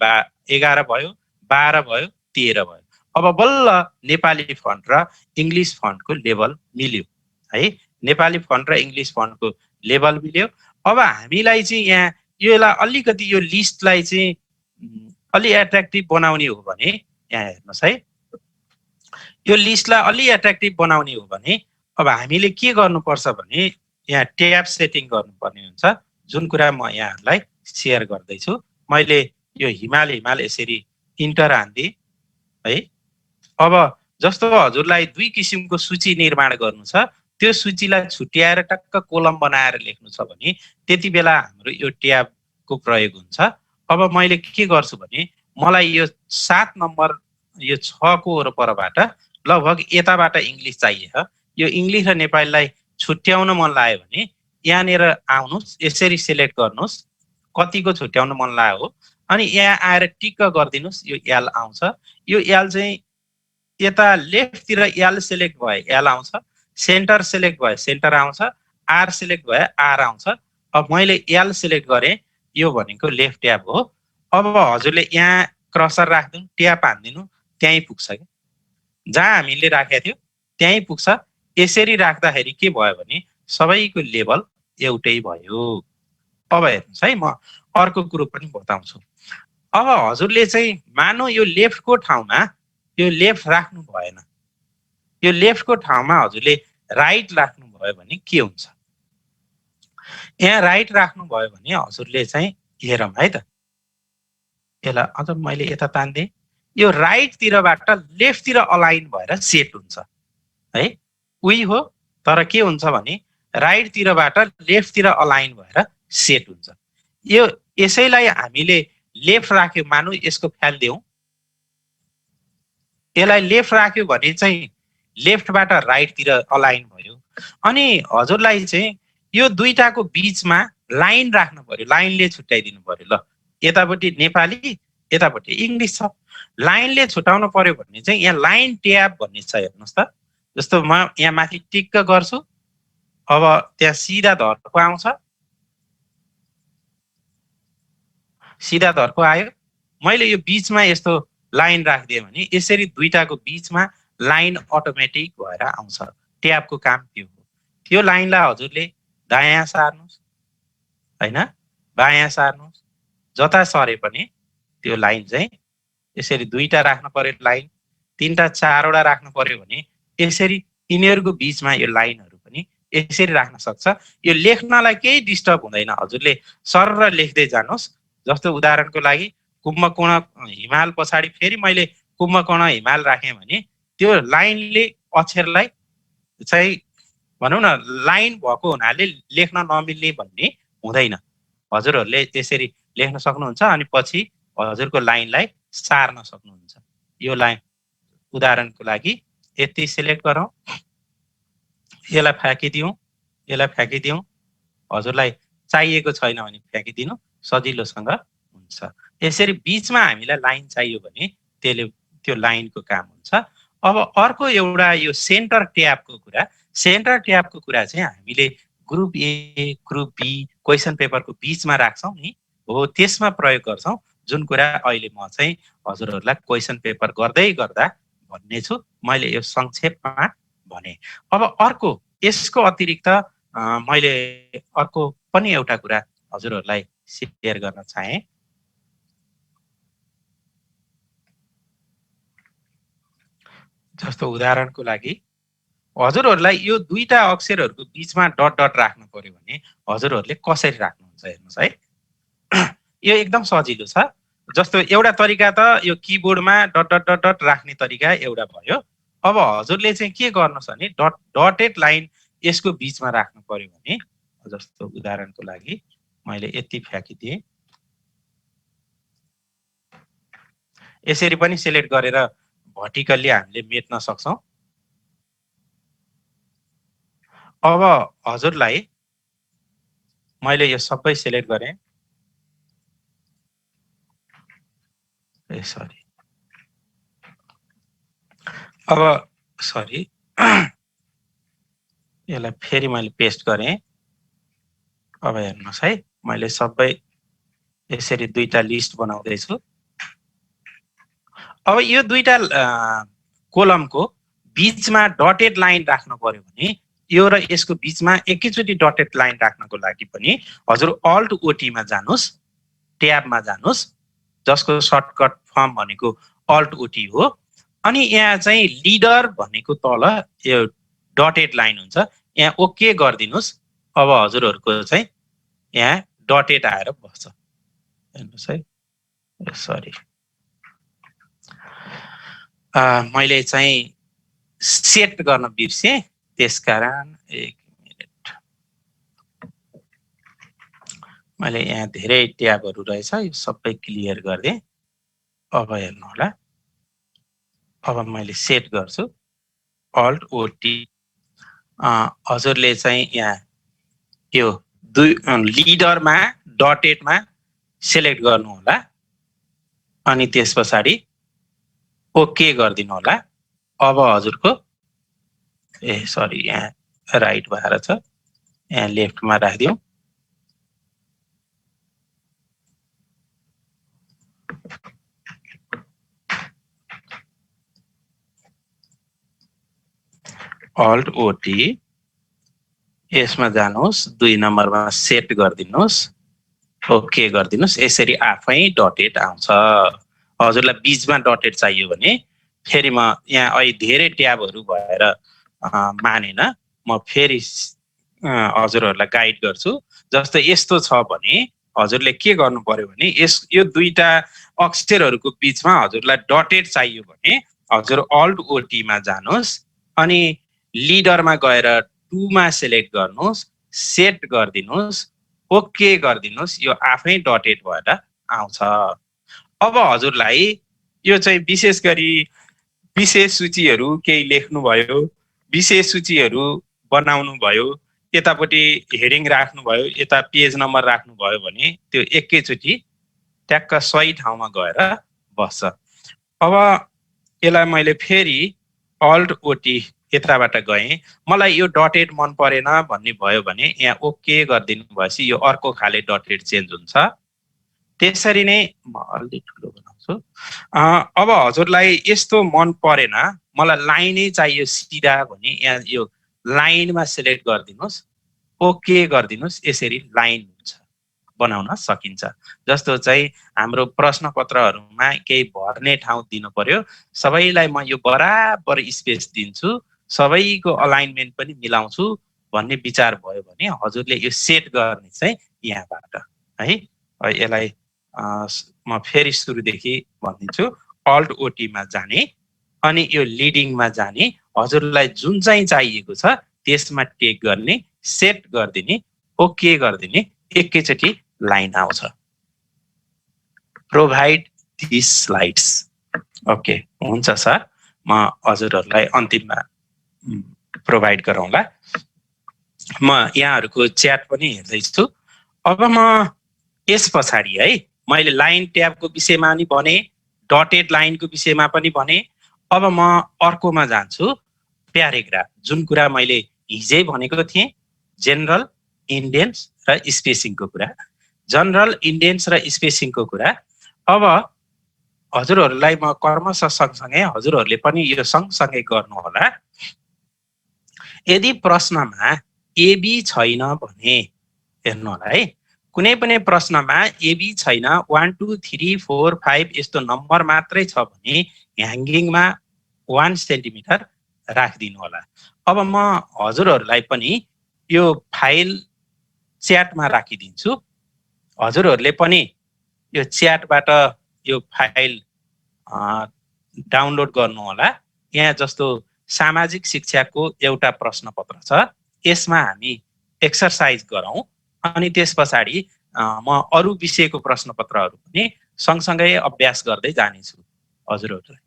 Speaker 1: 11 भयो, 12 भयो, 13 भयो। अब बल्ल नेपाली फन्ट र इङ्ग्लिस फन्टको लेभल मिल्यो है। नेपाली फन्ट र इङ्ग्लिस फन्टको लेभल मिल्यो। अब हामीलाई चाहिँ यहाँ यसलाई अलिकति यो लिस्टलाई चाहिँ अलि एट्र्याक्टिभ बनाउने हो भने यहाँ हेर्नुहोस् है, यो लिस्टलाई अलि एट्र्याक्टिभ बनाउने हो भने अब हामीले के गर्नुपर्छ भने यहाँ ट्याब सेटिङ गर्नुपर्ने हुन्छ, जुन कुरा म यहाँहरूलाई सेयर गर्दैछु। मैले यो हिमाल यसरी इन्टर हान्दिएँ है। अब जस्तो हजुरलाई दुई किसिमको सूची निर्माण गर्नु छ, त्यो सूचीलाई छुट्याएर टक्क कोलम बनाएर लेख्नु छ भने त्यति बेला हाम्रो यो ट्याबको प्रयोग हुन्छ। अब मैले के गर्छु भने मलाई यो 7 नम्बर यो 6 को वरपरबाट लगभग यताबाट इङ्ग्लिस चाहिए। यो इङ्ग्लिस र नेपालीलाई छुट्याउन मन लाग्यो भने यहाँनिर आउनुहोस्, यसरी सेलेक्ट गर्नुहोस् कतिको छुट्याउन मन लाग्यो हो, अनि यहाँ आएर टिक गरिदिनुहोस्। यो एल आउँछ। यो एल चाहिँ यता लेफ्टतिर एल सेलेक्ट भए एल आउँछ, सेन्टर सेलेक्ट भए सेन्टर आउँछ, आर सेलेक्ट भए आर आउँछ। अब मैले एल सेलेक्ट गरेँ, यो भनेको लेफ्ट ट्याब हो। अब हजुरले यहाँ क्रसर राखिदिनु, ट्याब हानिदिनु, त्यहीँ पुग्छ कि जहाँ हामीले राखेको थियो त्यहीँ पुग्छ। यसरी राख्दाखेरि के भयो भने सबैको लेभल एउटै भयो। अब हेर्नुहोस् है, म अर्को कुरो पनि बताउँछु। अब हजुरले चाहिँ मानौ यो लेफ्टको ठाउँमा यो लेफ्ट राख्नु भएन, यो लेफ्टको ठाउँमा हजुरले राइट राख्नुभयो भने के हुन्छ? यहाँ राइट राख्नुभयो भने हजुरले चाहिँ हेरौँ है त, यसलाई अझ मैले यता तान्दिएँ, यो राइटतिरबाट लेफ्टतिर अलाइन भएर सेट हुन्छ है, उही हो। तर के हुन्छ भने राइटतिरबाट लेफ्टतिर अलाइन भएर सेट हुन्छ। यो यसैलाई हामीले लेफ्ट राख्यो, मानौँ यसको फ्यालिदिउँ, यसलाई लेफ्ट राख्यो भने चाहिँ लेफ्टबाट राइटतिर अलाइन भयो। अनि हजुरलाई चाहिँ यो दुईटाको बिचमा लाइन राख्नु पर्यो, लाइनले छुट्याइदिनु पर्यो। ल, यतापट्टि नेपाली, यतापट्टि इङ्ग्लिस छ। लाइनले छुटाउनु पर्यो भने चाहिँ यहाँ लाइन ट्याब भन्ने छ, हेर्नुहोस् त। जस्तो म यहाँ माथि टिक्क गर्छु, अब त्यहाँ सिधा धर्को आउँछ, सिधा धर्को आयो। मैले यो बिचमा यस्तो लाइन राखिदिएँ भने यसरी दुईटाको बिचमा लाइन अटोमेटिक भएर आउँछ। ट्याबको काम त्यो हो। त्यो लाइनलाई हजुरले दायाँ सार्नुहोस् होइन, बायाँ सार्नुहोस्, जता सरे पनि त्यो लाइन चाहिँ यसरी दुईटा राख्नु पर्यो लाइन, तीनटा चारवटा राख्नु पर्यो भने यसरी यिनीहरूको बिचमा यो लाइनहरू पनि यसरी राख्न सक्छ। यो लेख्नलाई केही डिस्टर्ब हुँदैन, हजुरले सरर लेख्दै जानुहोस्। जस्तो उदाहरणको लागि कुम्भकोण हिमाल पछाडि फेरि मैले कुम्भकोण हिमाल राखेँ भने त्यो लाइनले अक्षरलाई चाहिँ भनौँ न लाइन भएको हुनाले लेख्न नमिल्ने भन्ने हुँदैन। हजुरहरूले त्यसरी लेख्न सक्नुहुन्छ अनि पछि हजुरको लाइनलाई सार्न सक्नुहुन्छ। यो लाइन उदाहरणको लागि यति सिलेक्ट गरौँ, यसलाई फ्याँकिदिउँ, यसलाई फ्याँकिदिउँ। हजुरलाई चाहिएको छैन भने फ्याँकिदिनु, सजिलोसँग हुन्छ। यसरी बिचमा हामीलाई लाइन चाहियो भने त्यसले त्यो लाइनको काम हुन्छ। अब अर्को एउटा यो सेन्टर ट्याबको कुरा, सेन्टर ट्याबको कुरा चाहिँ हामीले group A group B question पेपरको बिचमा राख्छौँ नि, हो त्यसमा प्रयोग गर्छौँ। जुन कुरा अहिले म चाहिँ हजुरहरूलाई क्वेसन पेपर गर्दै गर्दा भन्ने छु, मैले यो संक्षेपमा भने। अब अर्को यसको अतिरिक्त मैले अर्को पनि एउटा कुरा हजुरहरूलाई सेयर गर्न चाहे। जस्तो उदाहरणको लागि हजुरहरूलाई यो दुईटा अक्षरहरूको बिचमा डट डट राख्नु पर्यो भने हजुरहरूले कसरी राख्नुहुन्छ हेर्नुहोस् है। यो एकदम सजिलो छ। जस्तो एउटा तरिका त यो किबोर्डमा डट डट डट डट राख्ने तरिका एउटा भयो। अब हजुरले चाहिँ के गर्नुहोस् भने डटेड लाइन यसको बिचमा राख्नु पर्यो भने, जस्तो उदाहरणको लागि मैले यति फ्याँकिदिएँ, यसरी पनि सिलेक्ट गरेर भर्टिकल्ली हामीले मेट्न सक्छौँ। अब हजुरलाई मैले यो सबै सिलेक्ट गरेँ, सरी, अब सरी यसलाई फेरि मैले पेस्ट गरेँ। अब हेर्नुहोस् है, मैले सबै यसरी दुईटा लिस्ट बनाउँदैछु। अब यो दुईटा कोलमको बिचमा डटेड लाइन राख्नु पर्यो भने यो र यसको बिचमा एकैचोटि डटेड लाइन राख्नको लागि पनि हजुर अल्ट ओटीमा जानुहोस्, ट्याबमा जानुहोस्, जसको सर्टकट फर्म भनेको अल्ट ओटी हो। अनि यहाँ चाहिँ लिडर भनेको तल यो डटेड लाइन हुन्छ, यहाँ ओके गरिदिनुहोस्। अब हजुरहरूको चाहिँ यहाँ डटेड आएर बस्छ, हेर्नुहोस् है। सरी, मैले चाहिँ सेट गर्न बिर्सेँ, त्यसकारण एक मिनट। मैले यहाँ धेरै ट्याबहरू रहेछ, यो सबै क्लियर गरिदिएँ। अब हेर्नु होला, अब मैले सेट गर्छु अल्ट ओटी। हजुरले चाहिँ यहाँ यो लिडरमा डटेडमा सिलेक्ट गर्नु होला अनि त्यस पछाडि ओके गरिदिनु होला। अब हजुरको सरी यहाँ राइट भएर छ, यहाँ लेफ्टमा राखिदिउँ। अल्ट ओटी, यसमा जानुहोस्, 2 नम्बरमा सेट गरिदिनुहोस्, ओके गरिदिनुहोस्। यसरी आफै डटेड आउँछ। हजुरलाई बिचमा डटेड चाहियो भने फेरि म यहाँ अहिले धेरै ट्याबहरू भएर मानेन, म फेरि हजुरहरूलाई गाइड गर्छु। जस्तो यस्तो छ भने हजुरले के गर्नु पर्यो भने यो दुईटा अक्षरहरूको बिचमा हजुरलाई डटेड चाहियो भने हजुर अल्ट ओटीमा जानुहोस् अनि लिडरमा गएर 2 मा सेलेक्ट गर्नुहोस्, सेट गरिदिनुहोस्, ओके गरिदिनुहोस्, यो आफै डटेड भएर आउँछ। अब हजुरलाई यो चाहिँ विशेष गरी विशेष सूचीहरू केही लेख्नुभयो, विशेष सूचीहरू बनाउनु भयो, यतापट्टि हेडिङ राख्नुभयो, यता पेज नम्बर राख्नुभयो भने त्यो एकैचोटि ट्याक्क सही ठाउँमा गएर बस्छ। अब यसलाई मैले फेरि अल्ट ओटी यताबाट गएँ, मलाई यो डटेड मन परेन भन्ने भयो भने यहाँ ओके गरिदिनु भएपछि यो अर्को खाले डटेड चेन्ज हुन्छ। त्यसरी नै म अलि ठुलो बनाउँछु। अब हजुरलाई यस्तो मन परेन, मलाई लाइनै चाहियो सिधा भने यहाँ यो लाइनमा सेलेक्ट गरिदिनुहोस्, ओके गरिदिनुहोस्, यसरी लाइन हुन्छ, बनाउन सकिन्छ। जस्तो चाहिँ हाम्रो प्रश्नपत्रहरूमा केही भर्ने ठाउँ दिनु पर्यो, सबैलाई म यो बराबर स्पेस दिन्छु, सबैको अलाइनमेन्ट पनि मिलाउँछु भन्ने विचार भयो भने हजुरले यो सेट गर्ने चाहिँ यहाँबाट है। यसलाई म फेरि सुरुदेखि भनिदिन्छु। अल्ट ओटीमा जाने अनि यो लिडिङमा जाने, हजुरलाई जुन चाहिँ चाहिएको छ त्यसमा टेक गर्ने, सेट गरिदिने, ओके गरिदिने, एकैचोटि लाइन आउँछ। Provide this slides. ओके हुन्छ सर, म हजुरहरूलाई अन्तिममा प्रोभाइड गरौँला। म यहाँहरूको च्याट पनि हेर्दैछु। अब म यस पछाडि है मैले लाइन ट्याबको विषयमा नि भने, डटेड लाइनको विषयमा पनि भने। अब म अर्कोमा जान्छु, प्याराग्राफ, जुन कुरा मैले हिजै भनेको थिएँ, जेनरल, इन्डेन्स र स्पेसिङको कुरा। जनरल, इन्डेन्स र स्पेसिङको कुरा अब हजुरहरूलाई म कर्मश सँगसँगै हजुरहरूले पनि यो सँगसँगै गर्नु होला। यदि प्रश्नमा एबी छैन भने हेर्नु होला है, कुनै पनि प्रश्नमा एबी छैन, 1 2 3 4 5 यस्तो नम्बर मात्रै छ भने ह्याङ्गिङमा 1 सेन्टिमिटर राखिदिनु होला। अब म हजुरहरूलाई पनि यो फाइल च्याटमा राखिदिन्छु, हजुरहरूले पनि यो च्याटबाट यो फाइल डाउनलोड गर्नु होला। यहाँ जस्तो सामाजिक शिक्षाको एउटा प्रश्नपत्र छ, यसमा हामी एक्सरसाइज गरौँ अनि त्यस पछाडि म अरू विषयको प्रश्नपत्रहरू पनि सँगसँगै अभ्यास गर्दै जानेछु हजुरहरूलाई।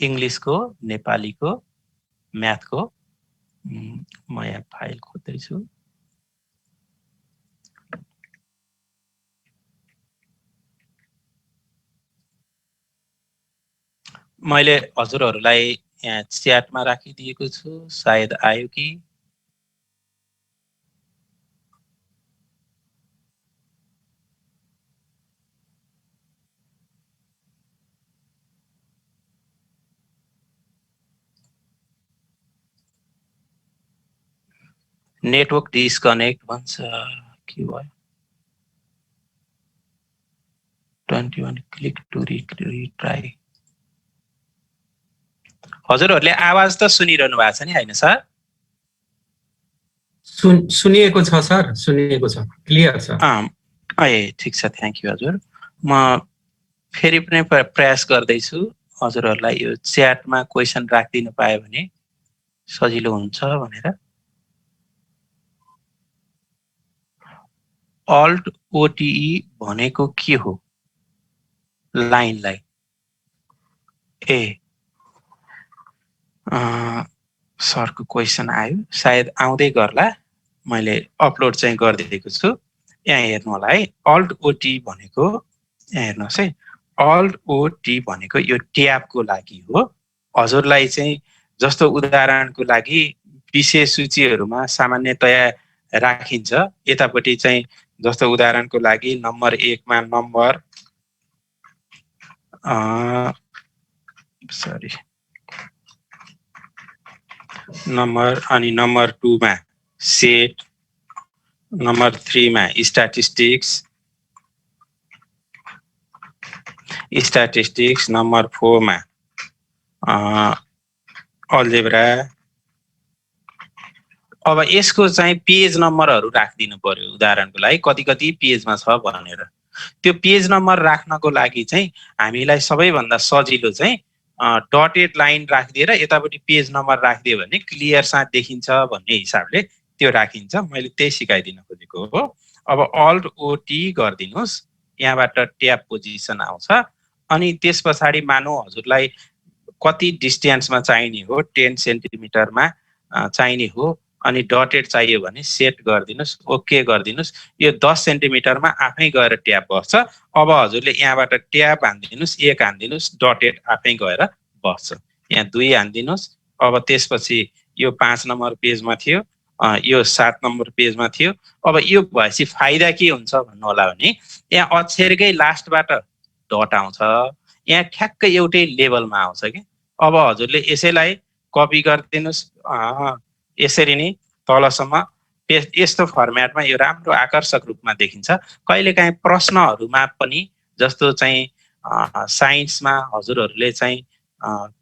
Speaker 1: इङ्ग्लिसको, नेपालीको, म्याथको म यहाँ फाइल खोज्दैछु। मैले हजुरहरूलाई यहाँ च्याटमा राखिदिएको छु, सायद आयो कि? नेटवर्क डिस्कनेक्ट भन्छ, के भयो? 21 क्लिक टु रिट्राई। हजुरहरूले आवाज त सुनिरहनु भएको छ नि हैन सर?
Speaker 3: सुनिएको छ सर, सुनिएको छ, क्लियर छ।
Speaker 1: ए ठिक छ, थ्याङ्क यू हजुर। म फेरि पनि प्रयास गर्दैछु हजुरहरूलाई यो च्याटमा क्वेसन राखिदिनु पायो भने सजिलो हुन्छ भनेर। अल्ट ओटीई भनेको के हो? लाइनलाई ए सरको क्वेसन आयो, सायद आउँदै गर्ला, मैले अपलोड चाहिँ गरिदिएको छु। यहाँ हेर्नु होला है, अल्ट ओटी भनेको यहाँ हेर्नुहोस् है, अल्ट ओटी भनेको यो ट्याबको लागि हो। हजुरलाई चाहिँ जस्तो उदाहरणको लागि विशेष सूचीहरूमा सामान्यतया राखिन्छ, यतापट्टि चाहिँ जस्तो उदाहरणको लागि नम्बर 1 मा नम्बर सरी नम्बर अनि नम्बर 2 मा सेट, नम्बर 3 मा स्ट्याटिस्टिक्स, नम्बर 4 मा अल्जेब्रा। अब यसको चाहिँ पेज नम्बरहरू राखिदिनु पर्यो, उदाहरणको लागि कति कति पेजमा छ भनेर। त्यो पेज नम्बर राख्नको लागि चाहिँ हामीलाई सबैभन्दा सजिलो चाहिँ डटेड लाइन राखिदिएर यतापट्टि पेज नम्बर राखिदियो भने क्लियर साथ देखिन्छ भन्ने हिसाबले त्यो राखिन्छ। मैले त्यही सिकाइदिन खोजेको हो। अब अल्ट ओटी गरिदिनुहोस्, यहाँबाट ट्याब पोजिसन आउँछ। अनि त्यस पछाडि मानौ हजुरलाई कति डिस्टेन्समा चाहिने हो, 10 सेन्टिमिटरमा चाहिने हो, अनि डटेड चाहियो भने सेट गरिदिनुहोस्, ओके गरिदिनुहोस्। यो 10 सेन्टिमिटरमा आफै गएर ट्याब बस्छ। अब हजुरले यहाँबाट ट्याब हान्दिनुहोस्, 1 हान्दिनुहोस्, डटेड आफै गएर बस्छ। यहाँ 2 हान्दिनुहोस्। अब त्यसपछि यो 5 नम्बर पेजमा थियो, यो 7 नम्बर पेजमा थियो। अब यो भएपछि फाइदा के हुन्छ भन्नु होला भने यहाँ अक्षरकै लास्टबाट डट आउँछ, यहाँ ठ्याक्कै एउटै लेभलमा आउँछ कि। अब हजुरले यसैलाई कपी गरिदिनुहोस्, यसरी नै तलसम्म। यस्तो फर्मेटमा यो राम्रो आकर्षक रूपमा देखिन्छ। कहिलेकाहीँ प्रश्नहरूमा पनि, जस्तो चाहिँ साइन्समा हजुरहरूले चाहिँ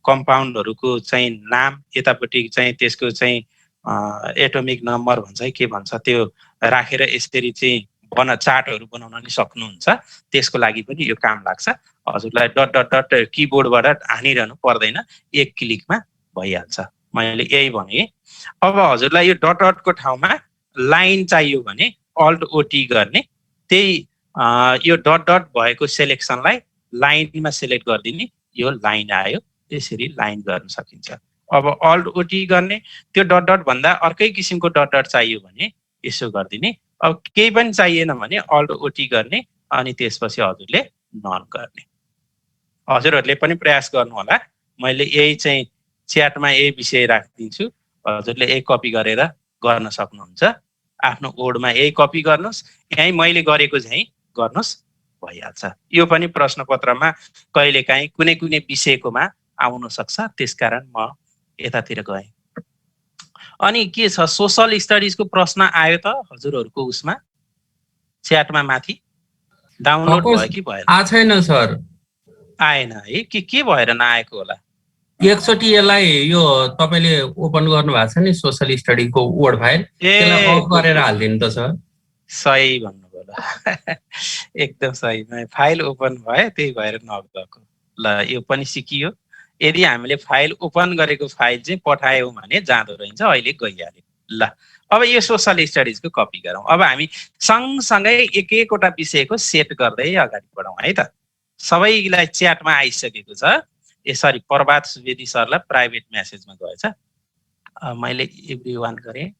Speaker 1: कम्पाउन्डहरूको चाहिँ नाम, यतापट्टि चाहिँ त्यसको चाहिँ एटोमिक नम्बर भन्छ के भन्छ, त्यो राखेर यसरी चाहिँ चार्टहरू बनाउन नि सक्नुहुन्छ। त्यसको लागि पनि यो काम लाग्छ। हजुरलाई डट डट डट किबोर्डबाट हानिरहनु पर्दैन, एक क्लिकमा भइहाल्छ। मैले यही भने। अब हजुरलाई यो डट डटको ठाउँमा लाइन चाहियो भने अल्ट ओटी गर्ने, त्यही यो डट डट भएको सेलेक्सनलाई लाइनमा सेलेक्ट गरिदिने, यो लाइन आयो। यसरी लाइन गर्न सकिन्छ। अब अल्ट ओटी गर्ने, त्यो डट डट भन्दा अर्कै किसिमको डट डट चाहियो भने यसो गरिदिने। अब केही पनि चाहिएन भने अल्ट ओटी गर्ने, अनि त्यसपछि हजुरले नन गर्ने। हजुरहरूले पनि प्रयास गर्नु होला। मैले यही चाहिँ च्याटमा यही विषय राखिदिन्छु, हजुरले यही कपी गरेर गर्न सक्नुहुन्छ। आफ्नो बोर्डमा यही कपी गर्नुहोस्, यही मैले गरेको चाहिँ गर्नुहोस्, भइहाल्छ। यो पनि प्रश्नपत्रमा कहिलेकाहीँ कुनै कुनै विषयकोमा आउन सक्छ, त्यसकारण म यतातिर गएँ। अनि के छ, सोशल स्टडिजको प्रश्न आयो त हजुरहरूको उसमा च्याटमा माथि डाउनलोड भयो कि भएन?
Speaker 3: छैन सर,
Speaker 1: आएन है। के भएर नआएको होला?
Speaker 3: एकचोटि यसलाई यो तपाईले ओपन गर्नु भएको छ नि सोशल स्टडीको वर्ड फाइल, त्यसलाई अफ गरेर हाल्दिनु त सर।
Speaker 1: सही भन्नुभयो ल, एकदम सही। फाइल ओपन भयो, त्यही भएर नगएको। ल, यो पनि सिकियो। यदि हामीले फाइल ओपन गरेको फाइल चाहिँ पठायौँ भने जाँदो रहेछ, अहिले गइहाल्यो। ल, अब यो सोशल स्टडिजको कपी गरौँ। अब हामी सँगसँगै एक एकवटा विषयको सेट गर्दै अगाडि बढौँ है त। सबैलाई च्याटमा आइसकेको छ। सरी, प्रभात सुवेदी सरलाई प्राइभेट मेसेजमा गएछ। मैले एभ्री वान गरेँ,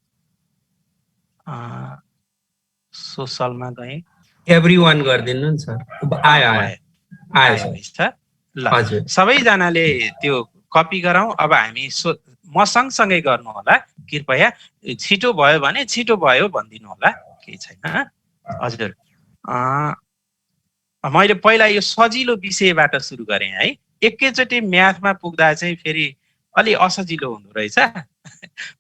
Speaker 1: सोसलमा गएँ,
Speaker 3: एभ्री वान गरिदिनु नि सर।
Speaker 1: आयो छ। ल, सबैजनाले त्यो कपी गरौँ। अब हामी म सँगसँगै गर्नु होला, कृपया। छिटो भयो भने छिटो भयो भनिदिनु होला, केही छैन। हजुर, मैले पहिला यो सजिलो विषयबाट सुरु गरेँ है। एकैचोटि म्याथमा पुग्दा चाहिँ फेरि अलि असजिलो हुँदो रहेछ।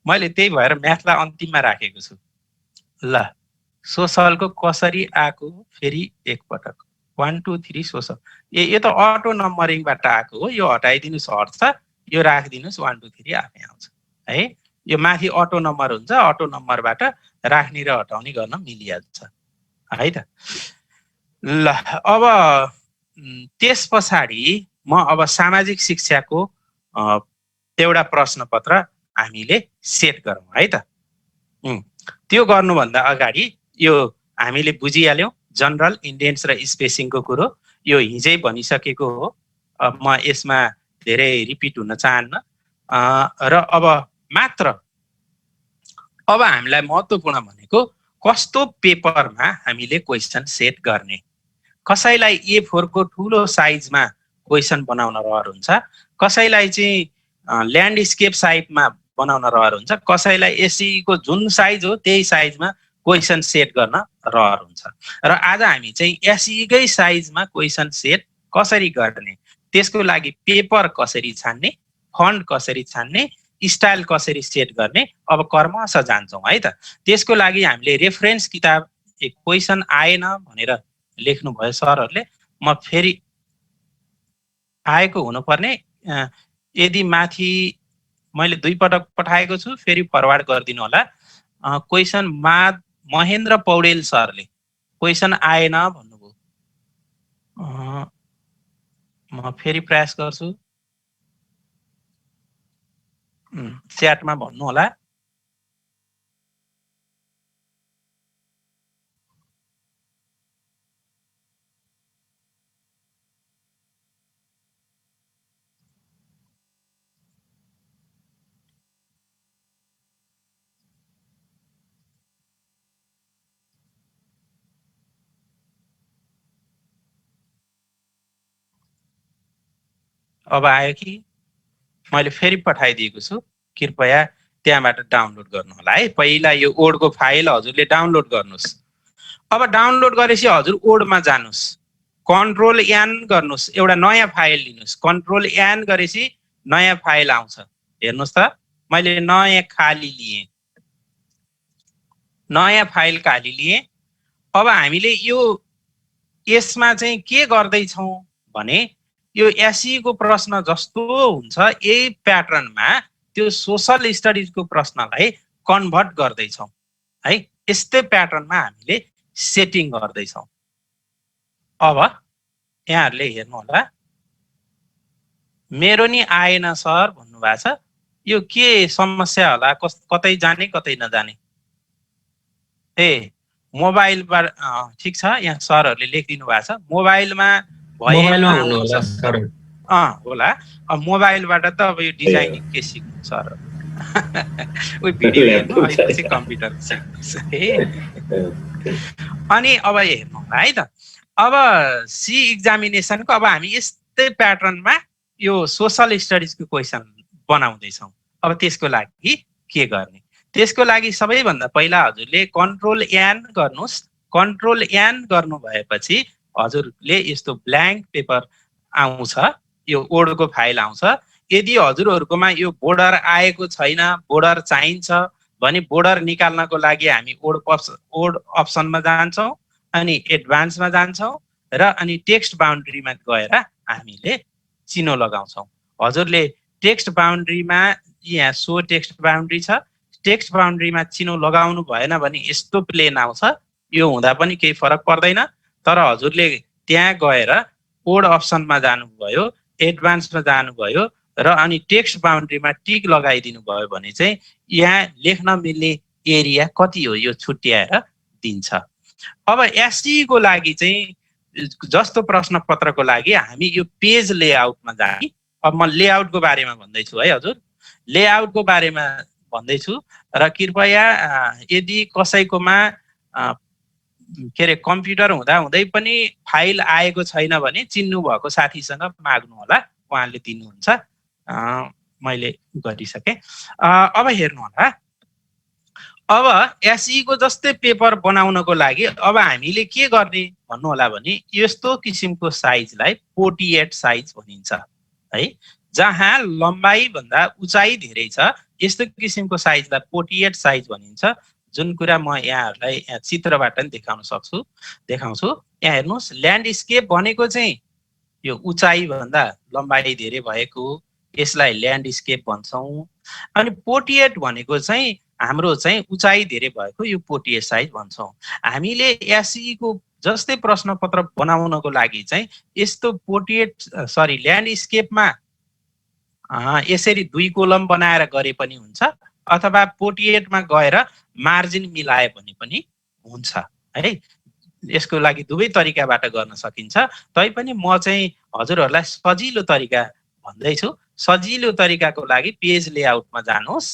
Speaker 1: मैले त्यही भएर म्याथलाई अन्तिममा राखेको छु। ल, सोसलको कसरी आएको फेरि एकपटक 1 2 3 सोसल। यो त अटो नम्बरिङबाट आएको हो, यो हटाइदिनुहोस्, हट्छ। यो राखिदिनुहोस्, 1 2 3 आफै आउँछ है। यो माथि अटो नम्बर हुन्छ, अटो नम्बरबाट राख्ने र हटाउने गर्न मिलिहाल्छ है त। ल, अब त्यस पछाडि म अब सामाजिक शिक्षाको एउटा प्रश्नपत्र हामीले सेट गरौँ है त। त्यो गर्नुभन्दा अगाडि यो हामीले बुझिहाल्यौँ, जनरल, इन्डेन्स र स्पेसिङको कुरो। यो हिजै भनिसकेको हो, म यसमा धेरै रिपिट हुन चाहन्न। र अब मात्र अब हामीलाई महत्त्वपूर्ण भनेको कस्तो पेपरमा हामीले क्वेसन सेट गर्ने। कसैलाई A4 को ठुलो साइजमा क्वेसन बनाउन रहर हुन्छ, कसैलाई चाहिँ ल्यान्डस्केप साइजमा बनाउन रहर हुन्छ, कसैलाई एसई को जुन साइज हो त्यही साइजमा क्वेसन सेट गर्न रहर हुन्छ। र आज हामी चाहिँ एसई कै साइजमा क्वेसन सेट कसरी गर्ने, त्यसको लागि पेपर कसरी छान्ने, फन्ट कसरी छान्ने, स्टाइल कसरी सेट गर्ने, अब कर्मश जान्छौँ है त। त्यसको लागि हामीले रेफरेन्स किताब क्वेसन आएन भनेर लेख्नुभयो सरहरूले, म फेरि आएको हुनुपर्ने यदि माथि मैले 2 पटक पठाएको छु, फेरि फरवार्ड गरिदिनु होला। क्वेसन महेन्द्र पौडेल सरले क्वेसन आएन भन्नुभयो। म फेरि प्रयास गर्छु, च्याटमा भन्नु होला। अब आयो कि? मैले फेरि पठाइदिएको छु, कृपया त्यहाँबाट डाउनलोड गर्नु होला है। पहिला यो ओडको फाइल हजुरले डाउनलोड गर्नुहोस्। अब डाउनलोड गरेपछि हजुर ओडमा जानुहोस्, कन्ट्रोल एन गर्नुहोस्, एउटा नयाँ फाइल लिनुहोस्। कन्ट्रोल एन गरेपछि नयाँ फाइल आउँछ। हेर्नुहोस् त, मैले नयाँ खाली लिएँ, नयाँ फाइल खाली लिएँ। अब हामीले यो यसमा चाहिँ के गर्दैछौँ भने यो एसई को प्रश्न जस्तो हुन्छ यही प्याटर्नमा त्यो सोशल स्टडिजको प्रश्नलाई कन्भर्ट गर्दैछौँ है। यस्तै प्याटर्नमा हामीले सेटिङ गर्दैछौँ। अब यहाँहरूले हेर्नु होला, मेरो नि आएन सर भन्नुभएको छ। यो के समस्या होला? कतै जाने कतै नजाने? ए मोबाइलबाट ठिक छ, यहाँ सरहरूले लेखिदिनु भएको छ मोबाइलमा
Speaker 3: मोबाइलमा हुनु होला सर।
Speaker 1: होला। अब मोबाइलबाट त अब यो डिजाइनिङ के सिक्नु सर? उही भिडियो हेर्नु, अहिले चाहिँ कम्प्युटर सिक्नु है। अनि अब हेर्नु होला है त, अब सी एक्जामिनेसनको अब हामी यस्तै प्याटर्नमा यो सोशल स्टडिजको क्वेसन बनाउँदैछौँ। अब त्यसको लागि के गर्ने? त्यसको लागि सबैभन्दा पहिला हजुरले कन्ट्रोल एन गर्नुहोस्। कन्ट्रोल एन गर्नु भएपछि हजुरले यस्तो ब्ल्याङ्क पेपर आउँछ, यो ओडको फाइल आउँछ। यदि हजुरहरूकोमा यो बोर्डर आएको छैन, बोर्डर चाहिन्छ भने बोर्डर निकाल्नको लागि हामी ओड अप्सनमा जान्छौँ, अनि एडभान्समा जान्छौँ र अनि टेक्स्ट बाउन्ड्रीमा गएर हामीले चिनो लगाउँछौँ। हजुरले टेक्स्ट बाउन्ड्रीमा यहाँ सो टेक्स्ट बाउन्ड्री छ, टेक्स्ट बाउन्ड्रीमा चिनो लगाउनु भएन भने यस्तो प्लेन आउँछ। यो हुँदा पनि केही फरक पर्दैन, तर हजुरले त्यहाँ गएर ओड अप्सनमा जानुभयो, एडभान्समा जानुभयो र अनि टेक्स्ट बाउन्ड्रीमा टिक लगाइदिनु भयो भने चाहिँ यहाँ लेख्न मिल्ने एरिया कति हो यो छुट्याएर दिन्छ। अब एसई को लागि चाहिँ जस्तो प्रश्न पत्रको लागि हामी यो पेज लेआउटमा जाने। अब म लेआउटको बारेमा भन्दैछु है हजुर, लेआउटको बारेमा भन्दैछु र कृपया यदि कसैकोमा के अरे कम्प्युटर हुँदा हुँदै पनि फाइल आएको छैन भने चिन्नु भएको साथीसँग माग्नु होला, उहाँले दिनुहुन्छ। मैले गरिसकेँ। अब हेर्नु होला, अब एसई को जस्तै पेपर बनाउनको लागि अब हामीले के गर्ने भन्नु होला भने यस्तो किसिमको साइजलाई 48 साइज भनिन्छ है। जहाँ लम्बाइ भन्दा उचाइ धेरै छ यस्तो किसिमको साइजलाई 48 साइज भनिन्छ। जुन कुरा म यहाँहरूलाई चित्रबाट पनि देखाउँछु। यहाँ हेर्नुहोस्, ल्यान्डस्केप भनेको चाहिँ यो उचाइ भन्दा लम्बाइ धेरै भएको, यसलाई ल्यान्डस्केप भन्छौँ। अनि 48 भनेको चाहिँ हाम्रो चाहिँ उचाइ धेरै भएको, यो 48 साइज भन्छौँ। हामीले एसई को जस्तै प्रश्न पत्र बनाउनको लागि चाहिँ यस्तो 48 ल्यान्डस्केपमा यसरी 2 कोलम बनाएर गरे पनि हुन्छ, अथवा 48 मा गएर मार्जिन मिलाए भने पनि हुन्छ है। यसको लागि दुवै तरिकाबाट गर्न सकिन्छ। तैपनि म चाहिँ हजुरहरूलाई सजिलो तरिका भन्दैछु। सजिलो तरिकाको लागि पेज लेआउटमा जानुहोस्।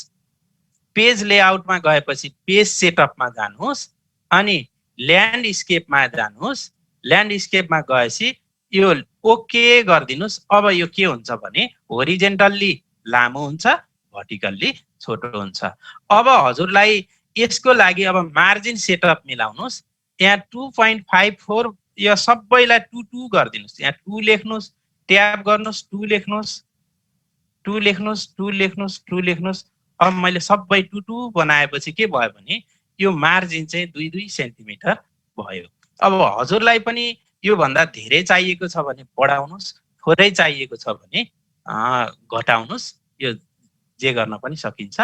Speaker 1: पेज लेआउटमा गएपछि पेज सेटअपमा जानुहोस्, अनि ल्यान्डस्केपमा जानुहोस्। ल्यान्डस्केपमा गएपछि यो ओके गरिदिनुहोस्। अब यो के हुन्छ भने होरिजेन्टल्ली लामो हुन्छ, भर्टिकल्ली छोटो हुन्छ। अब हजुरलाई यसको लागि अब मार्जिन सेटअप मिलाउनुहोस्। यहाँ 2.54 यो सबैलाई 2 गरिदिनुहोस्। यहाँ 2 लेख्नुहोस्, ट्याब गर्नुहोस्, 2 लेख्नुहोस्, 2 लेख्नुहोस्, 2 लेख्नुहोस्, 2 लेख्नुहोस्। अब मैले सबै 2 बनाएपछि के भयो भने यो मार्जिन चाहिँ 2 सेन्टिमिटर भयो। अब हजुरलाई पनि यो भन्दा धेरै चाहिएको छ भने बढाउनुहोस्, थोरै चाहिएको छ भने घटाउनुस्, यो जे गर्न पनि सकिन्छ।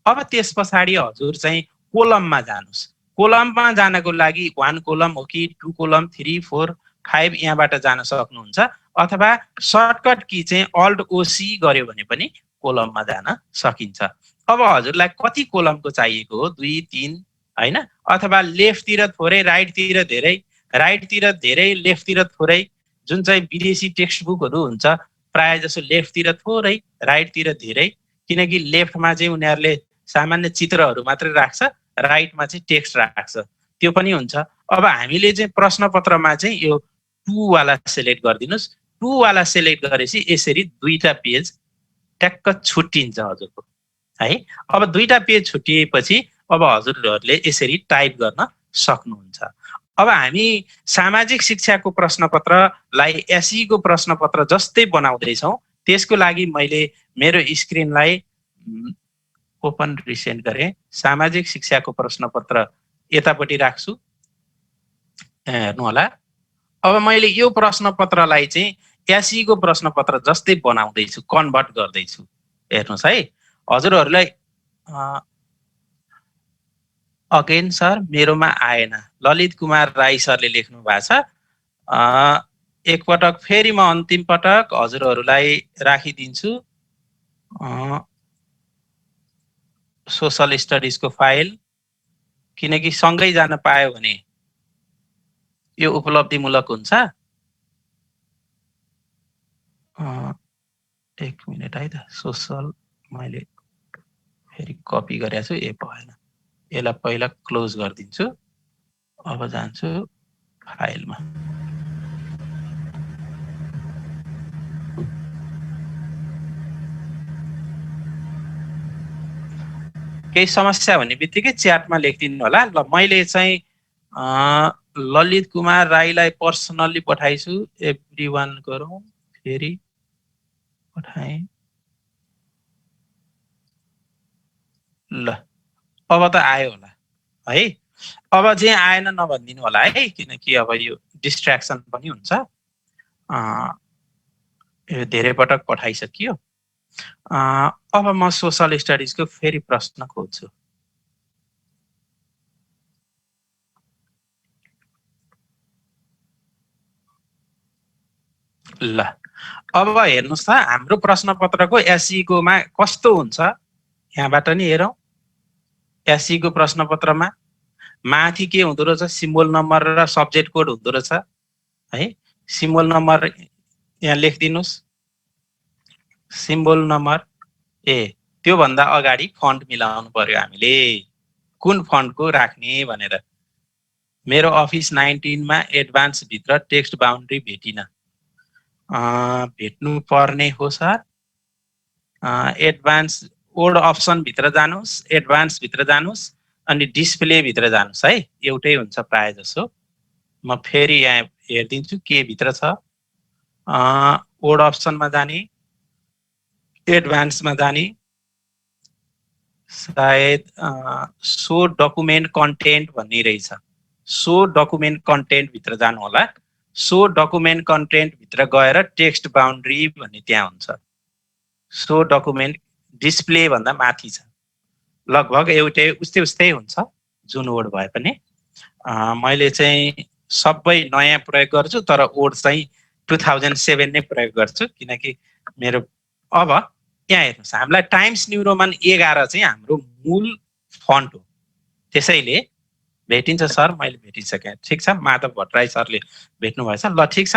Speaker 1: अब त्यस पछाडि हजुर चाहिँ कोलममा जानुस्। कोलममा जानको लागि 1 कोलम हो कि 2 कोलम 3 4 5 यहाँबाट जान सक्नुहुन्छ, अथवा सर्टकट की चाहिँ अल्ट ओसी गर्यो भने पनि कोलममा जान सकिन्छ। अब हजुरलाई कति कोलमको चाहिएको हो, 2 3 हैन, अथवा लेफ्टतिर थोरै राइटतिर धेरै, राइटतिर धेरै लेफ्टतिर थोरै, जुन चाहिँ विदेशी टेक्स्ट बुकहरू हुन्छ प्राय जसो लेफ्टतिर थोरै राइटतिर धेरै, किनकि लेफ्टमा चाहिँ उनीहरूले सामान्य चित्रहरू मात्रै राख्छ, राइटमा चाहिँ टेक्स्ट राख्छ, त्यो पनि हुन्छ। अब हामीले चाहिँ प्रश्नपत्रमा चाहिँ यो 2 वाला सेलेक्ट गरिदिनुस्। 2 वाला सेलेक्ट गरेपछि यसरी 2टा पेज ट्याक्क छुट्टिन्छ हजुरको है। अब 2टा पेज छुट्टिएपछि अब हजुरहरूले यसरी टाइप गर्न सक्नुहुन्छ। अब हामी सामाजिक शिक्षाको प्रश्नपत्रलाई एसईको प्रश्नपत्र जस्तै बनाउँदैछौँ। त्यसको लागि मैले मेरो स्क्रिनलाई ओपन रिसेन्ट गरेँ। सामाजिक शिक्षाको प्रश्नपत्र यतापट्टि राख्छु, हेर्नु होला। अब मैले यो प्रश्नपत्रलाई चाहिँ एसईको प्रश्नपत्र जस्तै बनाउँदैछु, कन्भर्ट गर्दैछु। हेर्नुहोस् है, हजुरहरूलाई अगेन सर मेरोमा आएन। ललित कुमार राई सरले लेख्नु भएको छ। एकपटक फेरि म अन्तिम पटक हजुरहरूलाई राखिदिन्छु सोशल स्टडिजको फाइल, किनकि सँगै जान पायो भने यो उपलब्धिमूलक हुन्छ। एक मिनट है त, सोशल मैले फेरि कपी गरेको छु, भएन, यसलाई पहिला क्लोज गरिदिन्छु। अब जान्छु फाइलमा। केही समस्या भन्ने बित्तिकै च्याटमा लेखिदिनु होला। ल मैले चाहिँ ललित कुमार राईलाई पर्सनल्ली पठाइछु। एभ्रीवान गरौँ, फेरि पठाएँ। ल अब त आयो होला है। अब चाहिँ आएन नभनिदिनु होला है, किनकि अब यो डिस्ट्र्याक्सन पनि हुन्छ। यो धेरै पटक पठाइसकियो। अब म सोशल स्टडिजको फेरि प्रश्न खोज्छु। ल अब हेर्नुहोस् त, हाम्रो प्रश्नपत्रको एसईकोमा कस्तो हुन्छ, यहाँबाट नि हेरौँ। एसईको प्रश्नपत्रमा माथि के हुँदो रहेछ, सिम्बल नम्बर र सब्जेक्ट कोड हुँदो रहेछ है। सिम्बल नम्बर यहाँ लेखिदिनुस्, सिम्बल नम्बर। त्योभन्दा अगाडि फन्ट मिलाउनु पर्यो हामीले, कुन फन्टको राख्ने भनेर। मेरो अफिस 19 मा एडभान्स भित्र टेक्स्ट बाउन्ड्री भेटिन। भेट्नु पर्ने हो सर। एडभान्स वर्ड अप्सन भित्र जानुस्, एडभान्स भित्र जानुस्, अनि डिस्प्ले भित्र जानुस् है। एउटै हुन्छ प्राय जसो। म फेरि यहाँ हेरिदिन्छु के भित्र छ। वर्ड अप्सनमा जाने, एडभान्समा जाने, सायद सो डकुमेन्ट कन्टेन्ट भन्ने रहेछ। सो डकुमेन्ट कन्टेन्ट भित्र जानु होला। सो डकुमेन्ट कन्टेन्ट भित्र गएर टेक्स्ट बाउन्ड्री भन्ने त्यहाँ हुन्छ। सो डकुमेन्ट डिस्प्ले भन्दा माथि छ। लगभग एउटै उस्तै हुन्छ, जुन वर्ड भए पनि। मैले चाहिँ सबै नयाँ प्रयोग गर्छु, तर वर्ड चाहिँ 2007 नै प्रयोग गर्छु, किनकि मेरो अब यहाँ हेर्नुहोस्, हामीलाई टाइम्स न्यू रोमन 11 चाहिँ हाम्रो मूल फन्ट हो। त्यसैले भेटिन्छ सर, मैले भेटिसकेँ। ठिक छ, माधव भट्टराई सरले भेट्नु भएछ। ल ठिक छ।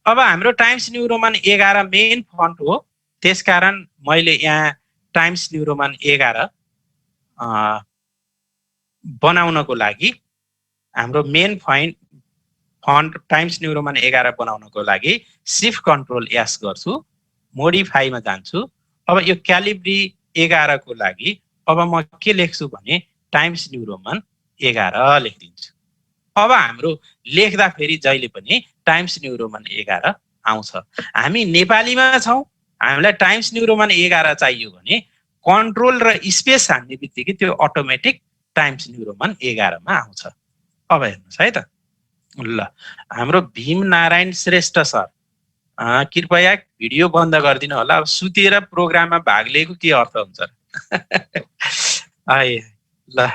Speaker 1: अब हाम्रो times new Roman 11 main font हो, त्यसकारण मैले यहाँ टाइम्स न्यू रोमन 11 बनाउनको लागि हाम्रो main font times new Roman 11 बनाउनको लागि शिफ्ट कन्ट्रोल एस गर्छु, मोडिफाईमा जान्छु। अब यो क्यालिब्री 11 को लागि अब म के लेख्छु भने टाइम्स न्यू रोमन 11 लेखिदिन्छु। अब हाम्रो लेख्दा फेरि जहिले पनि टाइम्स न्यू रोमन 11 आउँछ। हामी नेपालीमा छौँ, हामीलाई टाइम्स न्यू रोमन 11 चाहियो भने कन्ट्रोल र स्पेस हान्ने बित्तिकै त्यो अटोमेटिक टाइम्स न्यू रोमन 11 मा आउँछ। अब हेर्नुहोस् है त। ल हाम्रो भीम नारायण श्रेष्ठ सर कृपया भिडियो बन्द गरिदिनु होला। अब सुतेर प्रोग्राममा भाग लिएको के अर्थ हुन्छ है। ल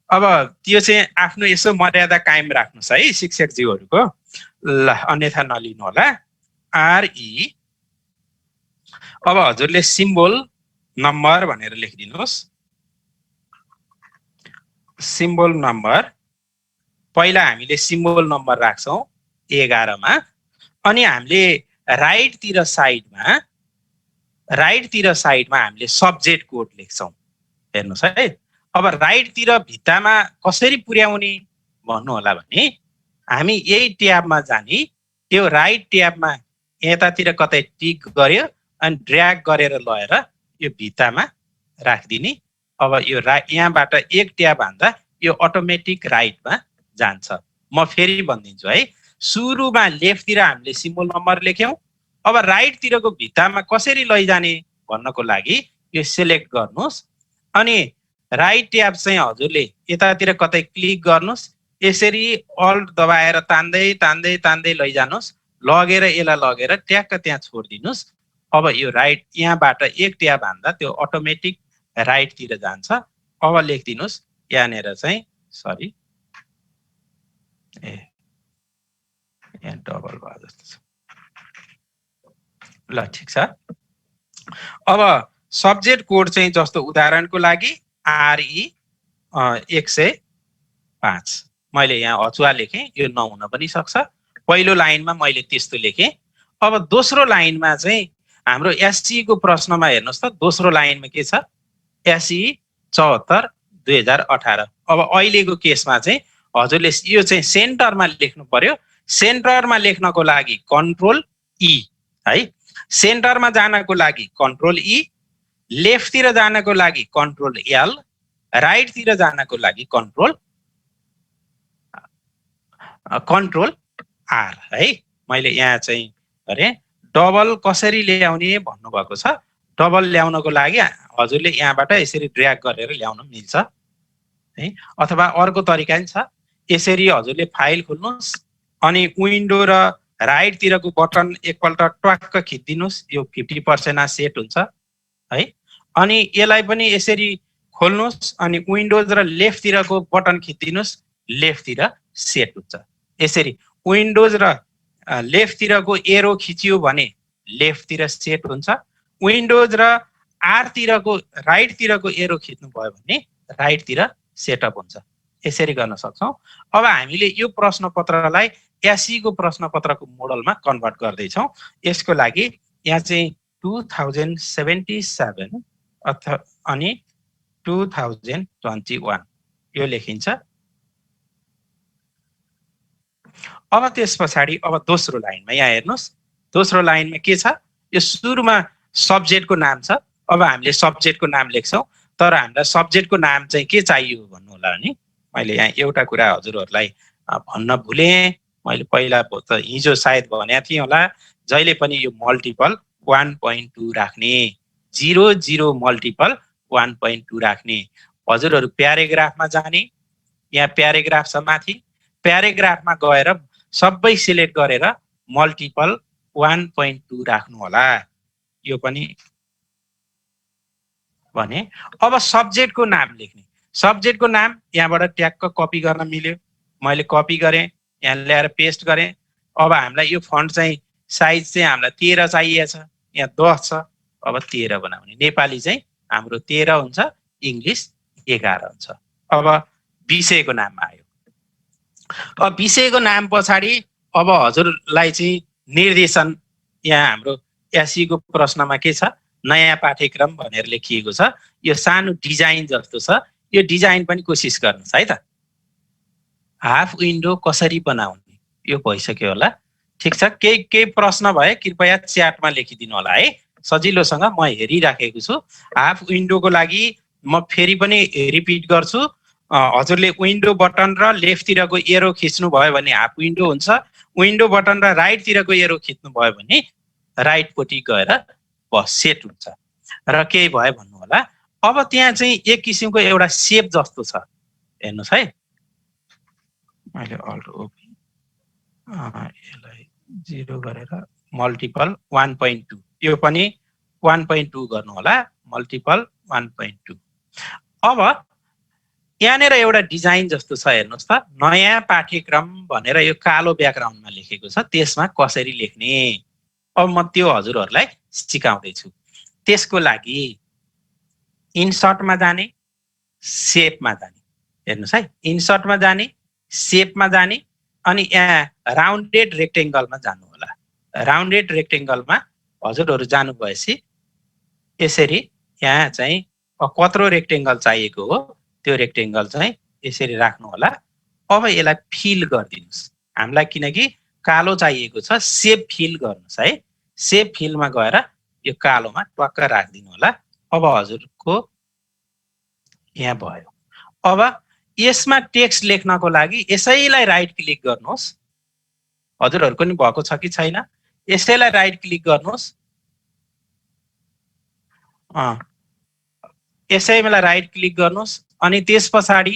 Speaker 1: अब त्यो चाहिँ आफ्नो यसो मर्यादा कायम राख्नुहोस् है शिक्षकज्यूहरूको। ल अन्यथा नलिनु होला। आरई अब हजुरले सिम्बोल नम्बर भनेर लेखिदिनुहोस्। सिम्बोल नम्बर पहिला हामीले सिम्बोल नम्बर राख्छौँ 11 मा, अनि हामीले राइटतिर साइडमा हामीले सब्जेक्ट कोड लेख्छौँ। हेर्नुहोस् है, अब राइटतिर भित्तामा कसरी पुर्याउने भन्नु होला भने हामी यही ट्याबमा जाने, त्यो राइट ट्याबमा यतातिर कतै टिक गर्यो अनि ड्र्याग गरेर लगेर यो भित्तामा राखिदिने। अब यो यहाँबाट एक ट्याब हान्दा यो अटोमेटिक राइटमा जान्छ। म फेरि भनिदिन्छु है, सुरुमा लेफ्टतिर हामीले सिम्बोल नम्बर लेख्यौँ। अब राइटतिरको भित्तामा कसरी लैजाने भन्नको लागि यो सिलेक्ट गर्नुहोस् अनि राइट ट्याब चाहिँ हजुरले यतातिर कतै क्लिक गर्नुहोस्। यसरी अल्ट दबाएर तान्दै तान्दै तान्दै लैजानुहोस्, लगेर यसलाई लगेर ट्याक्क त्यहाँ छोडिदिनुहोस्। अब यो राइट यहाँबाट एक ट्याब हान्दा त्यो अटोमेटिक राइटतिर जान्छ। अब लेखिदिनुहोस् यहाँनिर चाहिँ सरी यहाँ डबल भयो जस्तो छ। ल ठिक छ। अब सब्जेक्ट कोड चाहिँ जस्तो उदाहरणको लागि आरई 105 मैले यहाँ अचुवा लेखेँ, यो नहुन पनि सक्छ। पहिलो लाइनमा मैले त्यस्तो लेखेँ। अब दोस्रो लाइनमा चाहिँ हाम्रो एससी को प्रश्नमा हेर्नुहोस् त, दोस्रो लाइनमा के छ, एससी 74 2018। अब अहिलेको केसमा चाहिँ हजुरले यो चाहिँ सेन्टरमा लेख्नु पर्यो। सेन्टरमा लेख्नको लागि कन्ट्रोल ई है, सेन्टरमा जानको लागि कन्ट्रोल ई, लेफ्टतिर जानको लागि कन्ट्रोल एल, राइटतिर जानको लागि कन्ट्रोल आर है। मैले यहाँ चाहिँ अरे डबल कसरी ल्याउने भन्नुभएको छ। डबल ल्याउनको लागि हजुरले यहाँबाट यसरी ड्र्याग गरेर ल्याउन मिल्छ है, अथवा अर्को तरिका पनि छ। यसरी हजुरले फाइल खोल्नुहोस् अनि विन्डो र राइटतिरको बटन एकपल्ट ट्वाक्क खिच्दिनुहोस्, यो 50% सेट हुन्छ है। अनि यसलाई पनि यसरी खोल्नुहोस् अनि विन्डोज र लेफ्टतिरको बटन खिच्दिनुहोस्, लेफ्टतिर सेट हुन्छ। यसरी विन्डोज र लेफ्टतिरको एरो खिच्यो भने लेफ्टतिर सेट हुन्छ। विन्डोज र आरतिरको राइटतिरको एरो खिच्नु भयो भने राइटतिर सेटअप हुन्छ। यसरी गर्न सक्छौँ। अब हामीले यो प्रश्नपत्रलाई एससी को प्रश्नपत्रको मोडलमा कन्भर्ट गर्दैछौँ। यसको लागि यहाँ चाहिँ 2077 अथवा अनि 2021 यो लेखिन्छ। अब त्यस पछाडि अब दोस्रो लाइनमा यहाँ हेर्नुहोस्, दोस्रो लाइनमा के छ, यो सुरुमा सब्जेक्टको नाम छ। अब हामीले सब्जेक्टको नाम लेख्छौँ, तर हामीलाई सब्जेक्टको नाम चाहिँ के चाहियो भन्नु होला भने मैले यहाँ एउटा कुरा हजुरहरूलाई भन्न भुलेँ। मैले पहिला त हिजो सायद भनेको थिएँ होला, जहिले पनि यो मल्टिपल 1.2 राख्ने, 0 मल्टिपल 1.2 राख्ने। हजुरहरू प्याराग्राफमा जाने, यहाँ प्याराग्राफ छ माथि, प्याराग्राफमा गएर सबै सिलेक्ट गरेर मल्टिपल 1.2 राख्नु होला। यो पनि भने अब सब्जेक्टको नाम लेख्ने, सब्जेक्टको नाम यहाँबाट ट्याक्क कपी गर्न मिल्यो। मैले कपी गरेँ, यहाँ ल्याएर पेस्ट गरेँ। अब हामीलाई यो फन्ट चाहिँ साइज चाहिँ हामीलाई 13 चाहिएछ, यहाँ 10 छ। अब 13 बनाउने। नेपाली चाहिँ हाम्रो 13 हुन्छ, इङ्ग्लिस 11 हुन्छ। अब विषयको नाम आयो। अब विषयको नाम पछाडि अब हजुरलाई चाहिँ निर्देशन, यहाँ हाम्रो एससी को प्रश्नमा के छ, नयाँ पाठ्यक्रम भनेर लेखिएको छ। यो सानो डिजाइन जस्तो छ, यो डिजाइन पनि कोसिस गर्नुहोस् है त। हाफ विन्डो कसरी बनाउने यो भइसक्यो होला। ठिक छ, केही प्रश्न भए कृपया च्याटमा लेखिदिनु होला है, सजिलोसँग म हेरिराखेको छु। हाफ विन्डोको लागि म फेरि पनि रिपिट गर्छु। हजुरले विन्डो बटन र लेफ्टतिरको एरो खिच्नु भयो भने हाफ विन्डो हुन्छ। विन्डो बटन र राइटतिरको एरो खिच्नु भयो भने राइटपट्टि गएर सेट हुन्छ। र केही भयो भन्नु होला। अब त्यहाँ चाहिँ एक किसिमको एउटा सेप जस्तो छ, हेर्नुहोस् है। मैले अल्ट ओपी यसलाई 0 गरेर मल्टिपल 1.2 यो पनि 1.2 गर्नु होला मल्टिपल 1.2 अब यहाँनिर एउटा डिजाइन जस्तो छ हेर्नुस् त नयाँ पाठ्यक्रम भनेर यो कालो ब्याकग्राउन्डमा लेखेको छ त्यसमा कसरी लेख्ने अब म त्यो हजुरहरूलाई सिकाउँदै छु त्यसको लागि इन्सर्टमा जाने शेपमा जाने हेर्नुस् है इन्सर्टमा जाने शेपमा जाने अनि यहाँ राउन्डेड रेक्टेंगलमा जानु होला राउन्डेड रेक्टेंगलमा हजुरहरू जानु भएपछि यसरी यहाँ चाहिँ कत्रो रेक्टेंगल चाहिएको हो त्यो रेक्टेंगल चाहिँ यसरी राख्नु होला अब यसलाई फिल गरिदिनुस् हामीलाई किनकि कालो चाहिएको छ शेप फिल गर्नुस् है शेप फिलमा गएर यो कालोमा टक्क राखिदिनु होला अब हजुरको यहाँ भयो अब यसमा टेक्स्ट लेख्नको लागि यसैलाई राइट क्लिक गर्नुहोस् हजुरहरूको नि भएको छ कि छैन यसैलाई राइट क्लिक गर्नुहोस् यसैमा राइट क्लिक गर्नुहोस् अनि त्यस पछाडि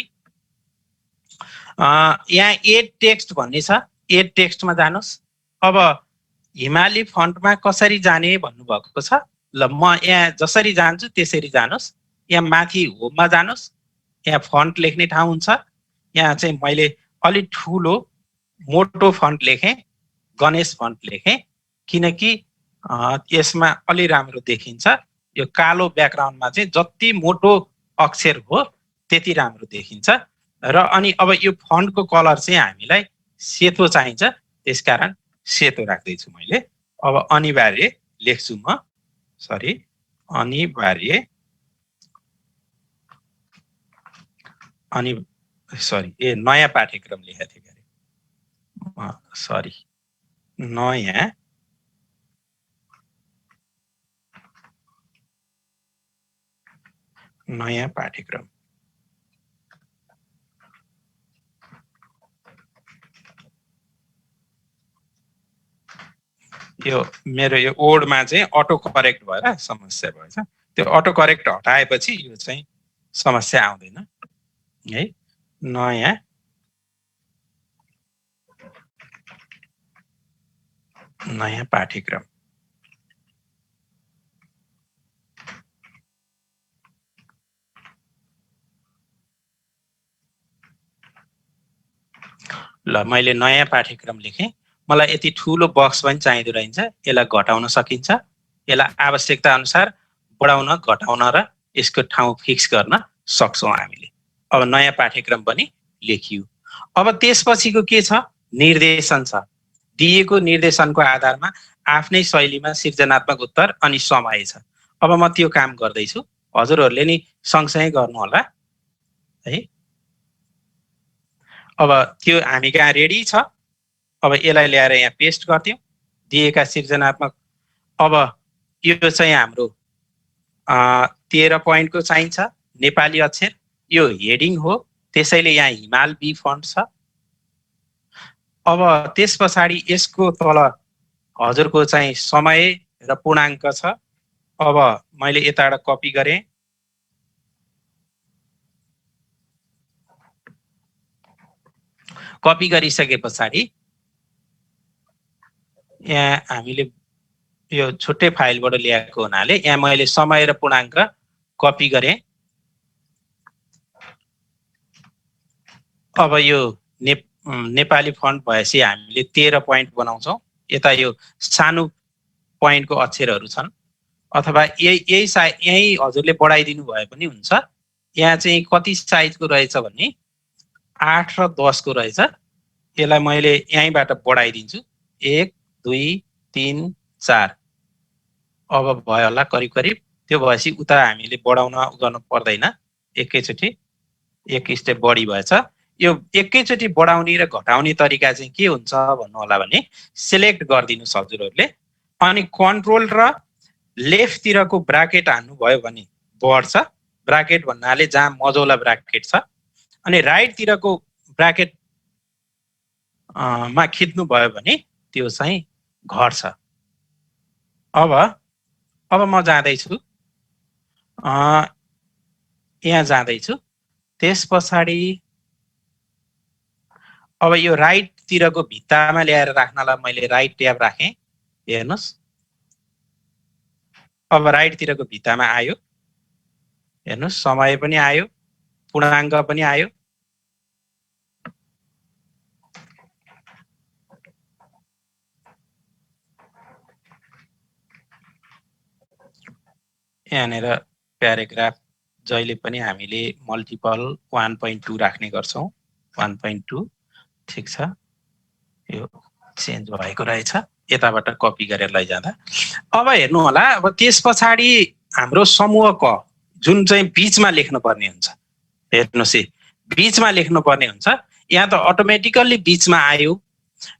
Speaker 1: यहाँ एड टेक्स्ट भन्ने छ एड टेक्स्टमा जानुहोस् अब हिमाली फन्टमा कसरी जाने भन्नुभएको छ ल म यहाँ जसरी जान्छु त्यसरी जानुहोस् यहाँ माथि होममा जानुहोस् यहाँ फन्ट लेख्ने ठाउँ हुन्छ यहाँ चाहिँ मैले अलि ठुलो मोटो फन्ट लेखेँ गणेश फन्ट लेखेँ किनकि यसमा अलि राम्रो देखिन्छ यो कालो ब्याकग्राउन्डमा चाहिँ जति मोटो अक्षर हो त्यति राम्रो देखिन्छ र अनि अब यो फन्टको कलर चाहिँ हामीलाई सेतो चाहिन्छ त्यसकारण सेतो राख्दैछु मैले अब अनिवार्य लेख्छु म सरी अनिवार्य अनि सरी नयाँ पाठ्यक्रम लेखेको थिएँ अरे सरी नयाँ पाठ्यक्रम यो मेरो यो ओडमा चाहिँ अटो करेक्ट भएर समस्या भएछ त्यो अटो करेक्ट हटाएपछि यो चाहिँ समस्या आउँदैन है नयाँ पाठ्यक्रम ल मैले नयाँ पाठ्यक्रम लेखेँ मलाई यति ठुलो बक्स पनि चाहिँदो रहेछ यसलाई घटाउन सकिन्छ यसलाई आवश्यकता अनुसार बढाउन घटाउन र यसको ठाउँ फिक्स गर्न सक्छौं हामीले अब नयाँ पाठ्यक्रम पनि लेखियो अब त्यसपछिको के छ निर्देशन छ दिएको निर्देशनको आधारमा आफ्नै शैलीमा सृजनात्मक उत्तर अनि समय छ अब म त्यो काम गर्दै छु हजुरहरूले नि सँगसँगै गर्नु होला है अब त्यो हामी कहाँ रेडी छ अब यसलाई ल्याएर यहाँ पेस्ट गर्दियौं दिएका सृजनात्मक अब यो चाहिँ हाम्रो 13 पोइन्टको चाहिन्छ नेपाली अक्षर यो हेडिङ हो त्यसैले यहाँ हिमाल बी फन्ट छ अब त्यस पछाडि यसको तल हजुरको चाहिँ समय र पूर्णाङ्क छ अब मैले यताबाट कपी गरेँ कपी गरिसके पछाडि यहाँ हामीले यो छुट्टै फाइलबाट ल्याएको हुनाले यहाँ मैले समय र पूर्णाङ्क कपी गरेँ अब यो नेपाली फन्ट भएपछि हामीले 13 पोइन्ट बनाउँछौं यता यो सानो पोइन्टको अक्षरहरू छन् अथवा यही हजुरले बढाइदिनु भए पनि हुन्छ यहाँ चाहिँ कति साइजको रहेछ भने 8 र 10 को रहेछ यसलाई मैले यहीँबाट बढाइदिन्छु 1 2 3 4 अब भयो होला करिब करिब त्यो भएपछि उता हामीले बढाउन गर्न पर्दैन एकैचोटि एक स्टेप बढी भएछ यो एकैचोटि बढाउने र घटाउने तरिका चाहिँ के हुन्छ भन्नु होला भने सिलेक्ट गरिदिनुस् हजुरहरूले अनि कन्ट्रोल र लेफ्ट तिरको ब्राकेट हान्नु भयो भने बढ्छ ब्राकेट भन्नाले जहाँ मझौला ब्राकेट छ अनि राइट तिरको ब्राकेट मा खिच्नु भयो भने त्यो चाहिँ घट्छ अब म जाँदैछु यहाँ जाँदैछु त्यस पछाडि अब यो राइट तिरको भित्तामा ल्याएर राख्नलाई मैले राइट ट्याब राखेँ हेर्नुहोस् अब राइटतिरको भित्तामा आयो, हेर्नुहोस् समय पनि आयो, पूर्णाङ्क पनि आयो। यहाँनिर प्याराग्राफ जहिले पनि हामीले मल्टिपल 1.2 राख्ने गर्छौं। 1.2 ठिक छ, यो चेन्ज भएको रहेछ, यताबाट कपी गरेर लैजाँदा। अब हेर्नु होला, अब त्यस पछाडि हाम्रो समूह क जुन चाहिँ बीचमा लेख्नु पर्ने हुन्छ, हेर्नुहोस् है बीचमा लेख्नु पर्ने हुन्छ। यहाँ त अटोमेटिकल्ली बीचमा आयो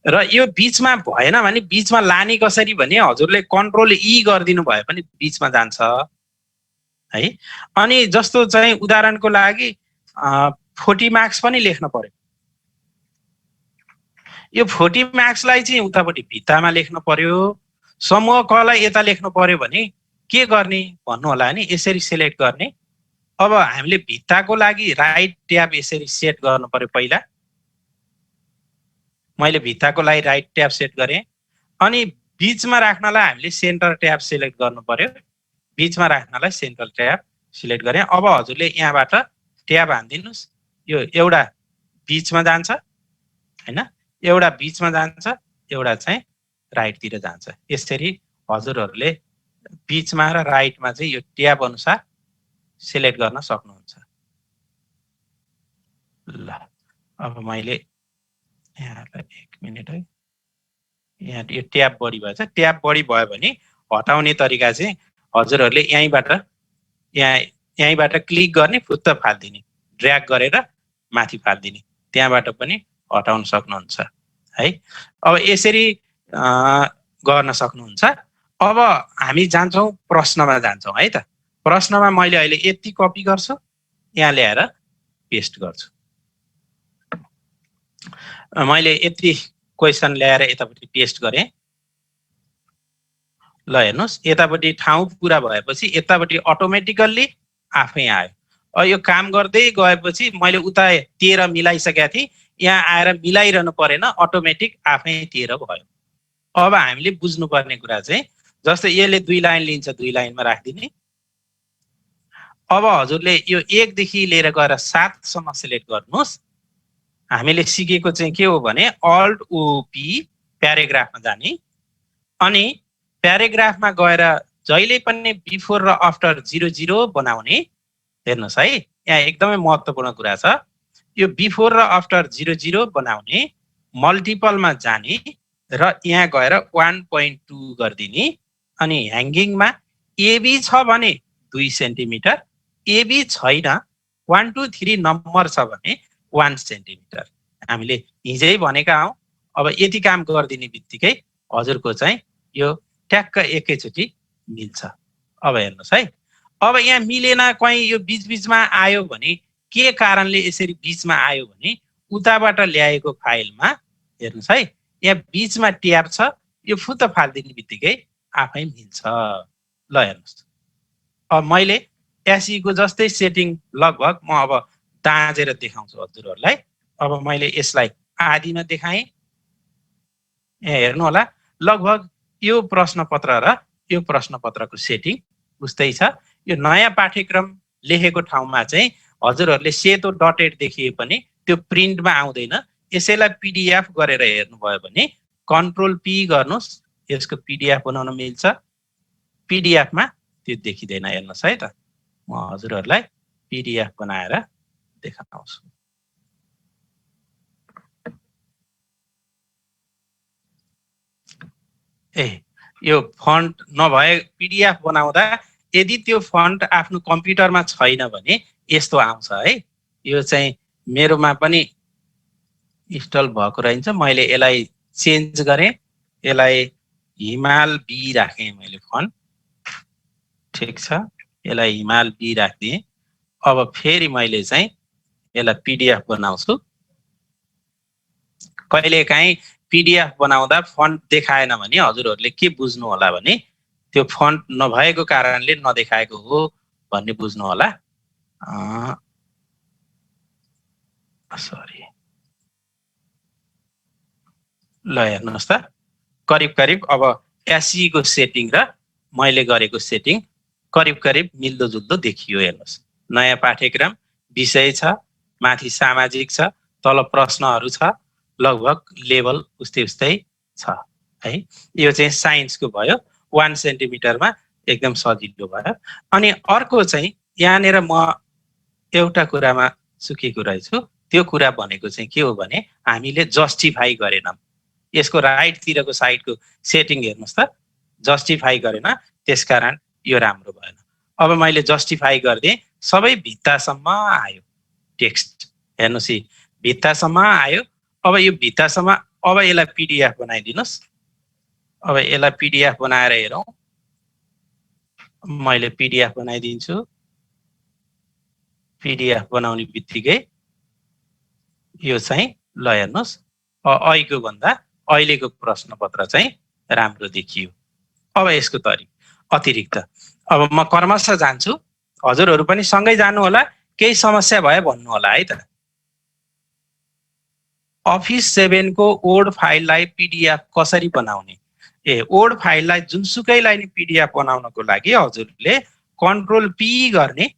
Speaker 1: र यो बीचमा भएन भने बीचमा लाने कसरी भने हजुरले कन्ट्रोल ई गरिदिनु भए पनि बीचमा जान्छ है। अनि जस्तो चाहिँ उदाहरणको लागि 40 मार्क्स पनि लेख्न पर्यो, यो 40 मार्क्सलाई चाहिँ उतापट्टि भित्तामा लेख्न पर्यो, समूह कलाई यता लेख्नु पर्यो भने के गर्ने भन्नु होला नि, यसरी सिलेक्ट गर्ने। अब हामीले भित्ताको लागि राइट ट्याब यसरी सेट गर्नु पर्यो पहिला, मैले भित्ताको लागि राइट ट्याब सेट गरेँ। अनि बीचमा राख्नलाई हामीले सेन्टर ट्याब सिलेक्ट गर्नु पर्यो, बीचमा राख्नलाई सेन्टर ट्याब सिलेक्ट गरेँ। अब हजुरले यहाँबाट ट्याब हान्दिनुस्, यो एउटा बीचमा जान्छ हैन, एउटा बीचमा जान्छ, एउटा चाहिँ राइटतिर जान्छ। यसरी हजुरहरूले बीचमा र राइटमा चाहिँ यो ट्याब अनुसार सिलेक्ट गर्न सक्नुहुन्छ। ल अब मैले यहाँलाई 1 मिनेट है, यहाँ यो ट्याब बढी भएछ। ट्याब बढी भयो भने हटाउने तरिका चाहिँ हजुरहरूले यहीँबाट क्लिक गर्ने, फुत्त फाल्दिने, ड्र्याग गरेर माथि फाल्दिने, त्यहाँबाट पनि हटाउन सक्नुहुन्छ है। अब यसरी गर्न सक्नुहुन्छ। अब हामी जान्छौँ प्रश्नमा जान्छौँ है त। प्रश्नमा मैले अहिले यति कपी गर्छु, यहाँ ल्याएर पेस्ट गर्छु। मैले यति क्वेसन ल्याएर यतापट्टि पेस्ट गरेँ। ल हेर्नुहोस्, यतापट्टि ठाउँ पुरा भएपछि यतापट्टि अटोमेटिकल्ली आफै आयो। अब यो काम गर्दै गएपछि मैले उता 13 मिलाइसकेका थिएँ, यहाँ आएर मिलाइरहनु परेन, अटोमेटिक आफै 13 भयो। अब हामीले बुझ्नुपर्ने कुरा चाहिँ जस्तै यसले 2 लाइन लिन्छ, 2 लाइनमा राखिदिने। अब हजुरले यो 1 देखि लिएर गएर 7 सम्म सिलेक्ट गर्नुहोस्। हामीले सिकेको चाहिँ के हो भने अल्ट ओपी प्याराग्राफमा जाने, अनि प्याराग्राफमा गएर जहिले पनि बिफोर र आफ्टर 00 बनाउने। हेर्नुहोस् है, यहाँ एकदमै महत्त्वपूर्ण कुरा छ। यो बिफोर र आफ्टर 00 बनाउने, मल्टिपलमा जाने र यहाँ गएर 1.2 गरिदिने। अनि ह्याङ्गिङमा एबी छ भने 2 सेन्टिमिटर, एबी छैन 1 2 3 नम्बर छ भने 1 सेन्टिमिटर हामीले हिजै भनेका हौं। अब यति काम गरिदिने बित्तिकै हजुरको चाहिँ यो ट्याक्क एकैचोटि मिल्छ। अब हेर्नुहोस् है, अब यहाँ मिलेन, कहीँ यो बीचबीचमा आयो भने के कारणले यसरी बीचमा आयो भने उताबाट ल्याएको फाइलमा हेर्नुहोस् है, यहाँ बीचमा ट्याब छ, यो फुत्त फाल्दिने बित्तिकै आफै मिल्छ। ल हेर्नुहोस्, अब मैले एसई को जस्तै सेटिङ लगभग म अब दाँजेर देखाउँछु हजुरहरूलाई। अब मैले यसलाई आदिमा देखाएँ, यहाँ हेर्नु होला, लगभग यो प्रश्नपत्र र यो प्रश्नपत्रको सेटिङ उस्तै छ। यो नयाँ पाठ्यक्रम लेखेको ठाउँमा चाहिँ हजुरहरूले सेतो डटेड देखिए पनि त्यो प्रिन्टमा आउँदैन। यसैलाई पीडीएफ गरेर हेर्नुभयो भने कन्ट्रोल पी गर्नुहोस्, यसको पीडीएफ बनाउन मिल्छ। पीडीएफमा त्यो देखिँदैन, हेर्नुहोस् है त, म हजुरहरूलाई पीडीएफ बनाएर देखाउँछु। यो फन्ट नभए पीडीएफ बनाउँदा यदि त्यो फन्ट आफ्नो कम्प्युटरमा छैन भने यस्तो आउँछ है। यो चाहिँ मेरोमा पनि इन्स्टल भएको रहेछ, मैले यसलाई चेन्ज गरेँ, यसलाई हिमाल बी राखेँ मैले फन्ट, ठिक छ, यसलाई हिमाल बी राखिदिएँ। अब फेरि मैले चाहिँ यसलाई पीडीएफ बनाउँछु। कहिलेकाहीँ पीडीएफ बनाउँदा फन्ट देखाएन भने हजुरहरूले के बुझ्नु होला भने त्यो फन्ट नभएको कारणले नदेखाएको हो भन्ने बुझ्नु होला। सरी, ल हेर्नुहोस् त, करिब करिब अब एसई को सेटिङ र मैले गरेको सेटिङ करिब करिब मिल्दोजुल्दो देखियो। हेर्नुहोस्, नयाँ पाठ्यक्रम विषय छ, माथि सामाजिक छ, तल प्रश्नहरू छ, लगभग लेभल उस्तै उस्तै छ है। यो चाहिँ साइन्सको भयो, 1 सेन्टिमिटरमा एकदम सजिलो भयो। अनि अर्को चाहिँ यहाँनिर म एउटा कुरामा चुकेको रहेछु। त्यो कुरा भनेको चाहिँ के हो भने हामीले जस्टिफाई गरेनौँ। यसको राइटतिरको साइडको सेटिङ हेर्नुहोस् त, जस्टिफाई गरेन, त्यसकारण यो राम्रो भएन। अब मैले जस्टिफाई गरिदिएँ, सबै भित्तासम्म आयो टेक्स्ट। हेर्नुहोस्, भित्तासम्म आयो। अब यो भित्तासम्म, अब यसलाई पिडिएफ बनाइदिनुहोस्। अब यसलाई पिडिएफ बनाएर हेरौँ। मैले पिडिएफ बनाइदिन्छु। पिडिएफ बनाउने बित्तिकै यो चाहिँ ल हेर्नुहोस्, अहिलेको भन्दा अहिलेको प्रश्नपत्र चाहिँ राम्रो देखियो। अब यसको अतिरिक्त अब म क्रमशः जान्छु, हजुरहरू पनि सँगै जानु होला, केही समस्या भयो भन्नु होला है त। अफिस 7 को वर्ड फाइललाई पिडिएफ कसरी बनाउने? वर्ड फाइललाई जुनसुकैलाई नि पिडिएफ बनाउनको लागि हजुरले कन्ट्रोल पी गर्ने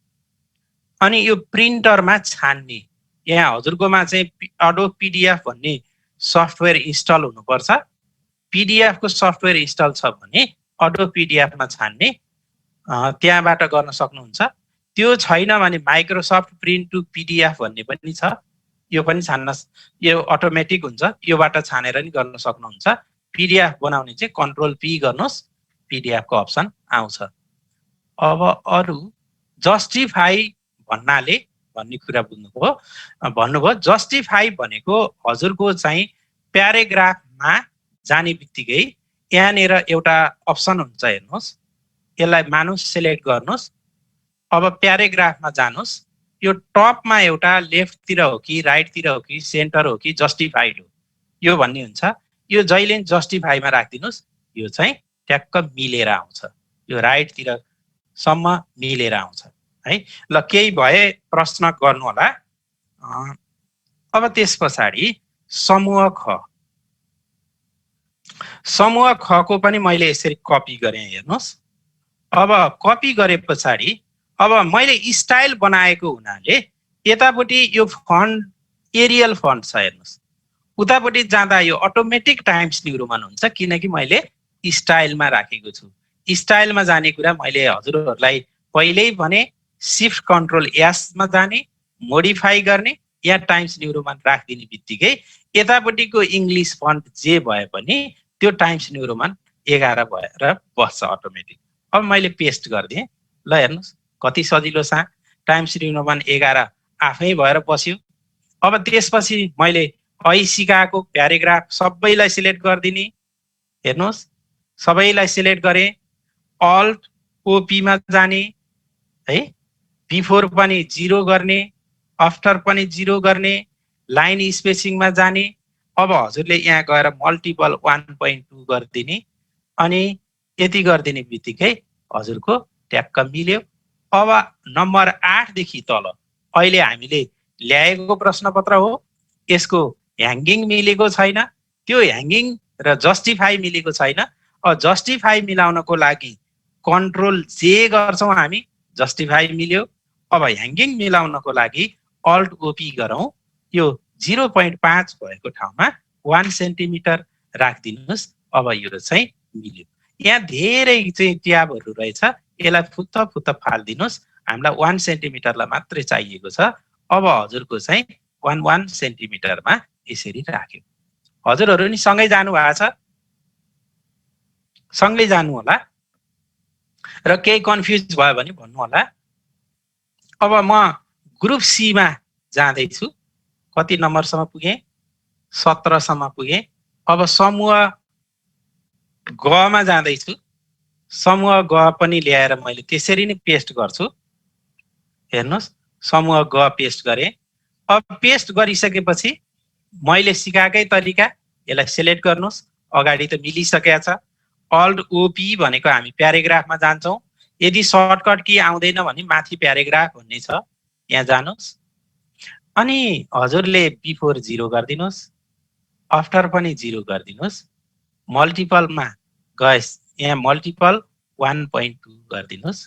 Speaker 1: अनि यो प्रिन्टरमा छान्ने। यहाँ हजुरकोमा चाहिँ एडोब पिडिएफ भन्ने सफ्टवेयर इन्स्टल हुनुपर्छ। पिडिएफ को सफ्टवेयर इन्स्टल छ भने एडोब पिडिएफमा छान्ने, त्यहाँबाट गर्न सक्नुहुन्छ। त्यो छैन भने माइक्रोसफ्ट प्रिन्ट टु पिडिएफ भन्ने पनि छ, यो पनि छान्न, यो अटोमेटिक हुन्छ, योबाट छानेर नि गर्न सक्नुहुन्छ। पिडिएफ बनाउने चाहिँ कन्ट्रोल पी गर्नुहोस्, पिडिएफ को अप्सन आउँछ। अब अरु जस्टिफाई भन्नाले भन्ने कुरा भन्नुभयो। जस्टिफाई भनेको हजुरको चाहिँ प्याराग्राफमा जाने बित्तिकै यहाँनिर एउटा अप्सन हुन्छ, हेर्नुहोस्, यसलाई मानुस सिलेक्ट गर्नुहोस्। अब प्याराग्राफमा जानुहोस्, यो टपमा एउटा लेफ्टतिर हो कि राइटतिर हो कि सेन्टर हो कि जस्टिफाइड हो, यो भन्ने हुन्छ। यो जहिले जस्टिफाईमा राखिदिनुहोस्, यो चाहिँ ट्याक्क मिलेर आउँछ, यो राइटतिर सम्म मिलेर आउँछ है। ल केही भए प्रश्न गर्नु होला। अब त्यस पछाडि समूह ख, समूह ख को पनि मैले यसरी कपी गरेँ, हेर्नुहोस्। अब कपी गरे पछाडि अब मैले स्टाइल बनाएको हुनाले यतापट्टि यो फन्ट एरियल फन्ट छ, हेर्नुहोस्। उतापट्टि जाँदा यो अटोमेटिक टाइम्स न्यू रोमन हुन्छ, किनकि मैले स्टाइलमा राखेको छु। स्टाइलमा जाने कुरा मैले हजुरहरूलाई पहिल्यै भने, शिफ्ट कन्ट्रोल एस मा जाने, मोडिफाई गर्ने, या टाइम्स न्यू रोमन राखिदिने बित्तिकै यतापट्टिको इङ्ग्लिस फन्ट जे भए पनि त्यो टाइम्स न्यू रोमन 11 भएर बस्छ अटोमेटिक। अब मैले पेस्ट गरिदिएँ, ल हेर्नुहोस् कति सजिलो छ, टाइम्स न्यू रोमन 11 आफै भएर बस्यो। अब त्यसपछि मैले अहिले सिकाएको प्याराग्राफ सबैलाई सिलेक्ट गरिदिने, हेर्नुहोस् सबैलाई सिलेक्ट गरेँ, अल्ट ओपी मा जाने है, बिफोर पनि 0 गर्ने, आफ्टर पनि 0 गर्ने, लाइन स्पेसिङमा जाने। अब हजुरले यहाँ गएर मल्टिपल 1.2 गरिदिने अनि यति गरिदिने बित्तिकै हजुरको ट्याक्क मिल्यो। अब नम्बर 8 देखि तल अहिले हामीले ल्याएको प्रश्नपत्र हो, यसको ह्याङ्गिङ मिलेको छैन, त्यो ह्याङ्गिङ र जस्टिफाई मिलेको छैन। जस्टिफाई मिलाउनको लागि कन्ट्रोल जे गर्छौँ हामी, जस्टिफाई मिल्यो। अब ह्याङ्गिङ मिलाउनको लागि अल्ट ओपी गरौँ, यो 0.5 भएको ठाउँमा 1 सेन्टिमिटर राखिदिनुहोस्। अब यो चाहिँ मिल्यो। यहाँ धेरै चाहिँ ट्याबहरू रहेछ, यसलाई फुत्त फुत्त फालिदिनुहोस्। हामीलाई 1 सेन्टिमिटरलाई मात्रै चाहिएको छ। अब हजुरको चाहिँ 1 सेन्टिमिटरमा यसरी राख्यो। हजुरहरू नि सँगै जानु भएको छ, सँगै जानु होला र केही कन्फ्युज भयो भने भन्नु होला। अब म ग्रुप सी मा जाँदैछु, कति नम्बरसम्म पुगेँ? 17 सम्म पुगेँ। अब समूह ग मा जाँदैछु, समूह ग पनि ल्याएर मैले त्यसरी नै पेस्ट गर्छु, हेर्नुहोस् समूह ग पेस्ट गरेँ। अब पेस्ट गरिसकेपछि मैले सिकाएकै तरिका यसलाई सिलेक्ट गर्नुहोस्, अगाडि त मिलिसकेको छ। अल्ट ओपी भनेको हामी प्याराग्राफमा जान्छौँ, यदि सर्टकट की आउँदैन भने माथि प्याराग्राफ भन्ने छ, यहाँ जानुहोस् अनि हजुरले बिफोर 0 गरिदिनुहोस्, आफ्टर पनि 0 गरिदिनुहोस्, मल्टिपलमा गएस यहाँ मल्टिपल 1.2 गरिदिनुहोस्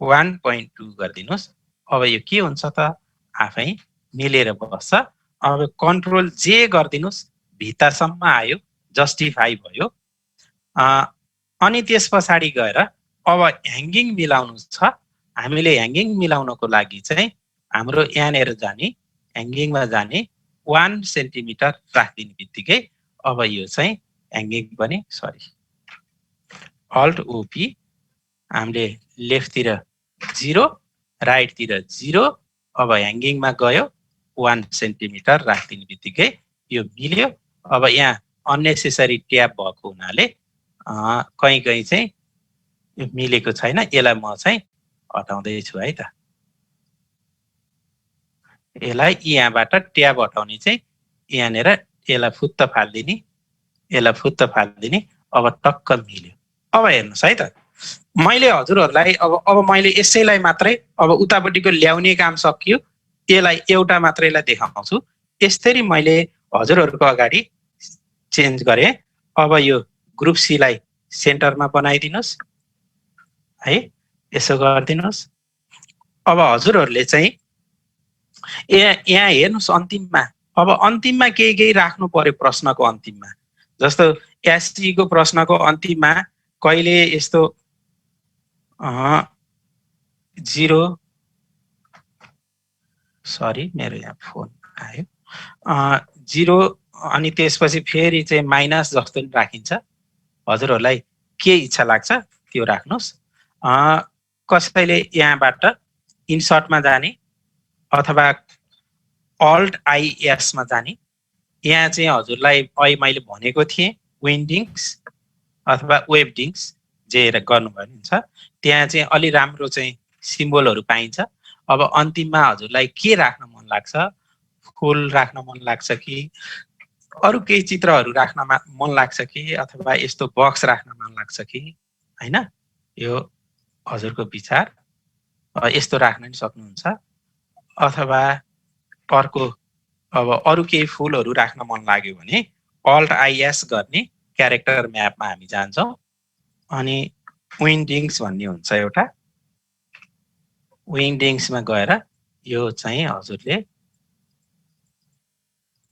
Speaker 1: 1.2 गरिदिनुहोस्। अब यो के हुन्छ त आफै मिलेर बस्छ। अब कन्ट्रोल जे गरिदिनुहोस् भित्रसम्म आयो जस्टिफाई भयो। अनि त्यस पछाडि गएर अब ह्याङ्गिङ मिलाउनु छ। हामीले ह्याङ्गिङ मिलाउनको लागि चाहिँ हाम्रो यहाँनिर जाने ह्याङ्गिङमा जाने 1 सेन्टिमिटर राखिदिने बित्तिकै अब यो चाहिँ ह्याङ्गिङ पनि अल्ट ओपी हामीले लेफ्टतिर 0 राइटतिर 0 अब ह्याङ्गिङमा गयो 1 सेन्टिमिटर राखिदिने बित्तिकै यो मिल्यो। अब यहाँ अननेसेसरी ट्याब भएको हुनाले कहीँ कहीँ चाहिँ यो मिलेको छैन। यसलाई म चाहिँ हटाउँदैछु है त। यसलाई यहाँबाट ट्याब हटाउने चाहिँ यहाँनिर यसलाई फुत्त फाल्दिने यसलाई फुत्त फाल्दिने। अब टक्क मिल्यो। अब हेर्नुहोस् है त मैले हजुरहरूलाई अब मैले यसैलाई मात्रै अब उतापट्टिको ल्याउने काम सकियो। यसलाई एउटा मात्रैलाई देखाउँछु। यसरी मैले हजुरहरूको अगाडि चेन्ज गरेँ। अब यो ग्रुप सीलाई सेन्टरमा बनाइदिनुहोस् है। यसो गरिदिनुहोस्। अब हजुरहरूले चाहिँ यहाँ हेर्नुहोस् अन्तिममा अब अन्तिममा केही राख्नु पर्यो प्रश्नको अन्तिममा। जस्तो एसटीको प्रश्नको अन्तिममा कहिले यस्तो 0 सरी मेरो यहाँ फोन आयो 0 अनि त्यसपछि फेरि चाहिँ माइनस जस्तो नि राखिन्छ। हजुरहरूलाई के इच्छा लाग्छ त्यो राख्नुहोस्। कसैले यहाँबाट इन्सर्टमा जाने अथवा अल्ट आइएसमा जाने। यहाँ चाहिँ हजुरलाई अहिले मैले भनेको थिएँ विन्डिङ्स अथवा वेबडिङ्स जे गर्नुभयो हुन्छ। त्यहाँ चाहिँ अलि राम्रो चाहिँ सिम्बलहरू पाइन्छ। अब अन्तिममा हजुरलाई के राख्न मन लाग्छ? फुल राख्न मन लाग्छ कि अरू केही चित्रहरू राख्न मन लाग्छ कि अथवा यस्तो बक्स राख्न मन लाग्छ कि हैन? यो हजुरको विचार। यस्तो राख्न नि सक्नुहुन्छ अथवा अर्को अब अरू केही फुलहरू राख्न मन लाग्यो भने अल्ट आइएस गर्ने क्यारेक्टर म्यापमा हामी जान्छौँ। अनि विन्डिङ्स भन्ने हुन्छ एउटा। विन्डिङ्समा गएर यो चाहिँ हजुरले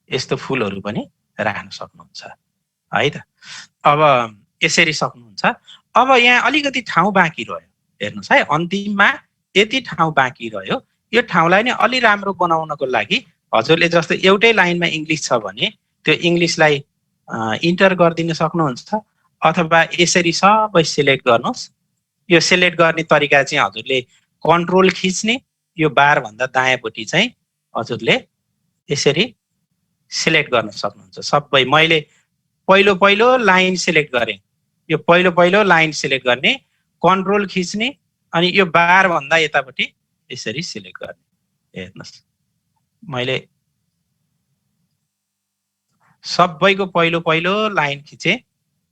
Speaker 1: यस्तो फुलहरू पनि राख्न सक्नुहुन्छ है त। अब यसरी सक्नुहुन्छ। अब यहाँ अलिकति ठाउँ बाँकी रह्यो हेर्नुहोस् है। अन्तिममा यति ठाउँ बाँकी रह्यो। यो ठाउँलाई नै अलि राम्रो बनाउनको लागि हजुरले जस्तो एउटै लाइनमा इङ्ग्लिस छ भने त्यो इङ्ग्लिसलाई इन्टर गरिदिन सक्नुहुन्छ अथवा यसरी सबै सिलेक्ट गर्नुहोस्। यो सिलेक्ट गर्ने तरिका चाहिँ हजुरले कन्ट्रोल खिच्ने यो बार भन्दा दायाँपट्टि चाहिँ हजुरले यसरी सिलेक्ट गर्न सक्नुहुन्छ सबै। मैले पहिलो लाइन सिलेक्ट गरेँ। यो पहिलो लाइन सिलेक्ट गर्ने कन्ट्रोल खिच्ने अनि यो बार भन्दा यतापट्टि यसरी सिलेक्ट गर्ने। हेर्नुहोस् मैले सबैको पहिलो लाइन खिचेँ।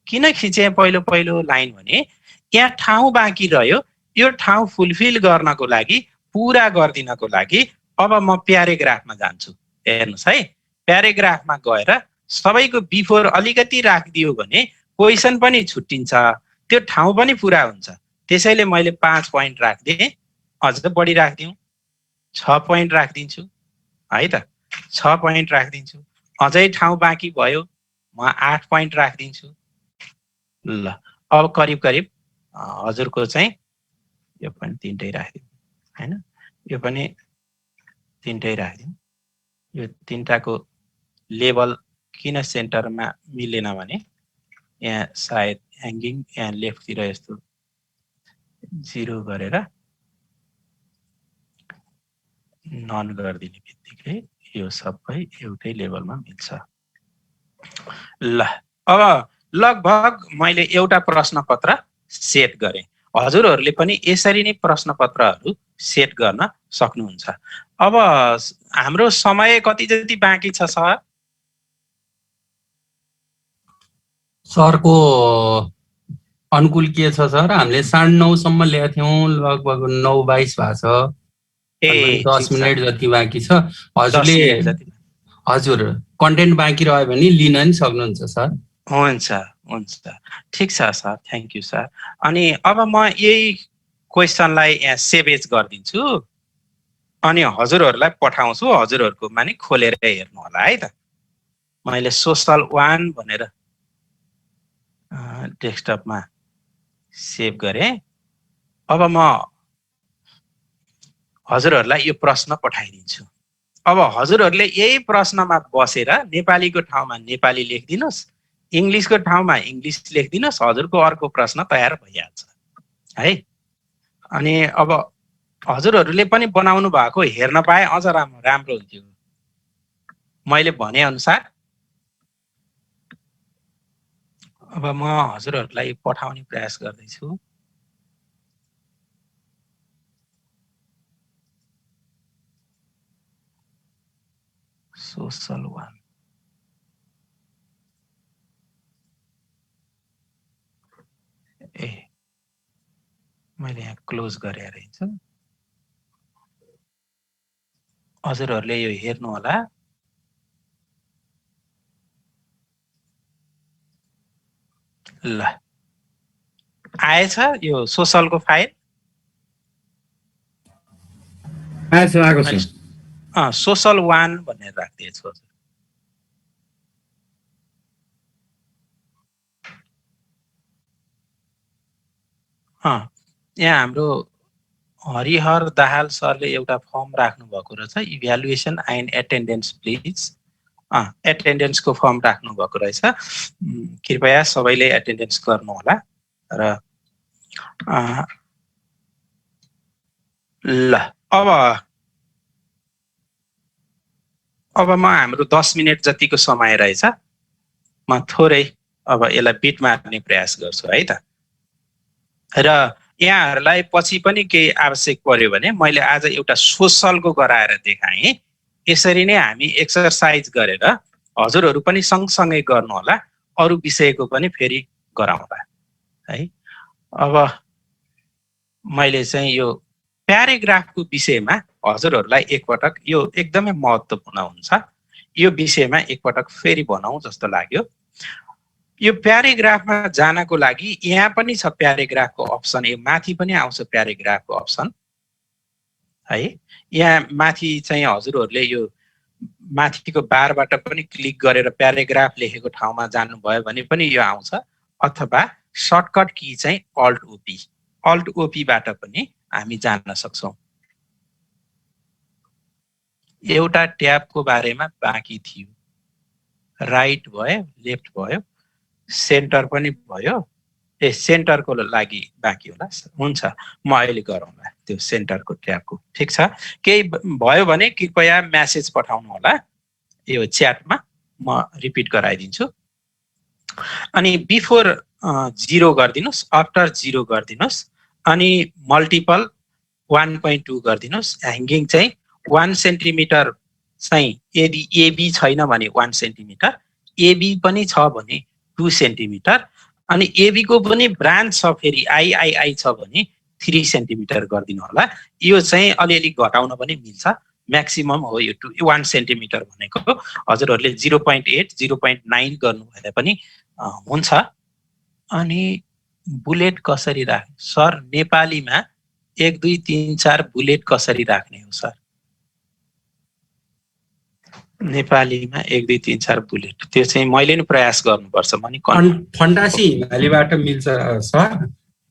Speaker 1: किन खिचेँ पहिलो लाइन भने यहाँ ठाउँ बाँकी रह्यो। यो ठाउँ फुलफिल गर्नको लागि पुरा गरिदिनको लागि अब म प्याराग्राफमा जान्छु। हेर्नुहोस् है प्याराग्राफमा गएर सबैको बिफोर अलिकति राखिदियो भने क्वेसन पनि छुट्टिन्छ त्यो ठाउँ पनि पुरा हुन्छ। त्यसैले मैले 5 पोइन्ट राखिदिएँ। अझ बढी राखिदिउँ 6 पोइन्ट राखिदिन्छु है त। 6 पोइन्ट राखिदिन्छु। अझै ठाउँ बाँकी भयो म 8 पोइन्ट राखिदिन्छु। ल अब करिब हजुरको चाहिँ यो पनि 3टै राखिदिउँ हैन। यो पनि 3टै राखिदिउँ। यो 3टाको लेभल किन सेन्टरमा मिलेन भने यहाँ सायद ह्याङ्गिङ यहाँ लेफ्टतिर यस्तो 0 गरेर नन गरिदिने बित्तिकै यो सबै एउटै लेभलमा मिल्छ। ल अब लगभग मैले एउटा प्रश्नपत्र सेट गरेँ। हजुरहरूले पनि यसरी नै प्रश्नपत्रहरू सेट गर्न सक्नुहुन्छ। अब हाम्रो समय कति जति बाँकी छ सर?
Speaker 3: सरको अनुकूल के छ सर? हामीले 9:30 सम्म ल्याएको थियौँ। लगभग 9:22 भएको छ। 10 मिनट जति बाँकी छ। हजुर कन्टेन्ट बाँकी रह्यो भने लिन नि सक्नुहुन्छ सर।
Speaker 1: हुन्छ हुन्छ ठिक छ सर, थ्याङ्क यू सर। अनि अब म यही क्वेसनलाई यहाँ सेभेज गरिदिन्छु अनि हजुरहरूलाई पठाउँछु, हजुरहरूकोमा नि खोलेर हेर्नु होला है त। मैले सोसल 1 भनेर डेस्कटपमा सेभ गरेँ। अब म हजुरहरूलाई यो प्रश्न पठाइदिन्छु। अब हजुरहरूले यही प्रश्नमा बसेर नेपालीको ठाउँमा नेपाली लेखिदिनुहोस्, इङ्ग्लिसको ठाउँमा इङ्ग्लिस लेखिदिनुहोस्, हजुरको अर्को प्रश्न तयार भइहाल्छ है। अनि अब हजुरहरूले पनि बनाउनु भएको हेर्न पाए अझ राम्रो हुन्थ्यो। मैले भने अनुसार अब म हजुरहरूलाई पठाउने प्रयास गर्दैछु। सोसल 1 ए मैले यहाँ क्लोज गरेर रहेछु। हजुरहरूले यो हेर्नु होला। ल आएछ यो सोसलको फाइल?
Speaker 2: आएको छ।
Speaker 1: सोसल 1 भनेर राखिदिएछु हजुर। यहाँ हाम्रो हरिहर दाहाल सरले एउटा फर्म राख्नु भएको रहेछ, इभ्यालुएसन एन्ड एटेन्डेन्स प्लिज। एटेन्डेन्सको फर्म राख्नु भएको रहेछ। कृपया सबैले एटेन्डेन्स गर्नु होला। र ल अब म हाम्रो 10 मिनट जतिको समय रहेछ, म थोरै अब यसलाई बिट मार्ने प्रयास गर्छु है त। र यहाँहरूलाई पछि पनि केही आवश्यक पर्यो भने मैले आज एउटा सोसलको गराएर देखाएँ। यसरी नै हामी एक्सरसाइज गरेर हजुरहरू पनि सँगसँगै गर्नु होला, अरू विषयको पनि फेरि गराउँला है। अब मैले चाहिँ यो प्याराग्राफको विषयमा हजुरहरूलाई एकपटक, यो एकदमै महत्त्वपूर्ण हुन्छ, यो विषयमा एकपटक फेरि भनौँ जस्तो लाग्यो। यो प्याराग्राफमा जानको लागि यहाँ पनि छ प्याराग्राफको अप्सन, यो माथि पनि आउँछ प्याराग्राफको अप्सन है। यहाँ माथि चाहिँ हजुरहरूले यो माथिको बारबाट पनि क्लिक गरेर प्याराग्राफ लेखेको ठाउँमा जानुभयो भने पनि यो आउँछ, अथवा सर्टकट की चाहिँ अल्ट ओपीबाट पनि हामी जान्न सक्छौँ। एउटा ट्याबको बारेमा बाँकी थियो, राइट भयो, लेफ्ट भयो, सेन्टर पनि भयो। सेन्टरको लागि बाँकी होला, हुन्छ म अहिले गरौँला त्यो सेन्टरको ट्याबको। ठिक छ, केही भयो भने कृपया म्यासेज पठाउनु होला यो च्याटमा, म रिपिट गराइदिन्छु। अनि बिफोर 0 गरिदिनुहोस्, आफ्टर 0 गरिदिनुहोस्, अनि मल्टिपल 1.2 गरिदिनुहोस्। ह्याङ्गिङ चाहिँ 1 सेन्टिमिटर चाहिँ यदि एबी छैन भने 1 सेन्टिमिटर, एबी पनि छ भने 2 सेन्टिमिटर, अनि एबीको पनि ब्रान्च छ फेरि आइआइआई छ भने 3 सेन्टिमिटर गरिदिनु होला। यो चाहिँ अलिअलि घटाउन पनि मिल्छ, म्याक्सिमम हो यो 1 सेन्टिमिटर भनेको। हजुरहरूले 0.8 0.9 गर्नु भए पनि हुन्छ। अनि बुलेट कसरी राख्ने सर? नेपालीमा 1 2 3 4 बुलेट कसरी राख्ने हो सर? नेपालीमा 1 2 3 4 बुलेट, त्यो चाहिँ मैले नि प्रयास गर्नुपर्छ। म नि
Speaker 3: फन्टासी हिमालीबाट मिल्छ सर।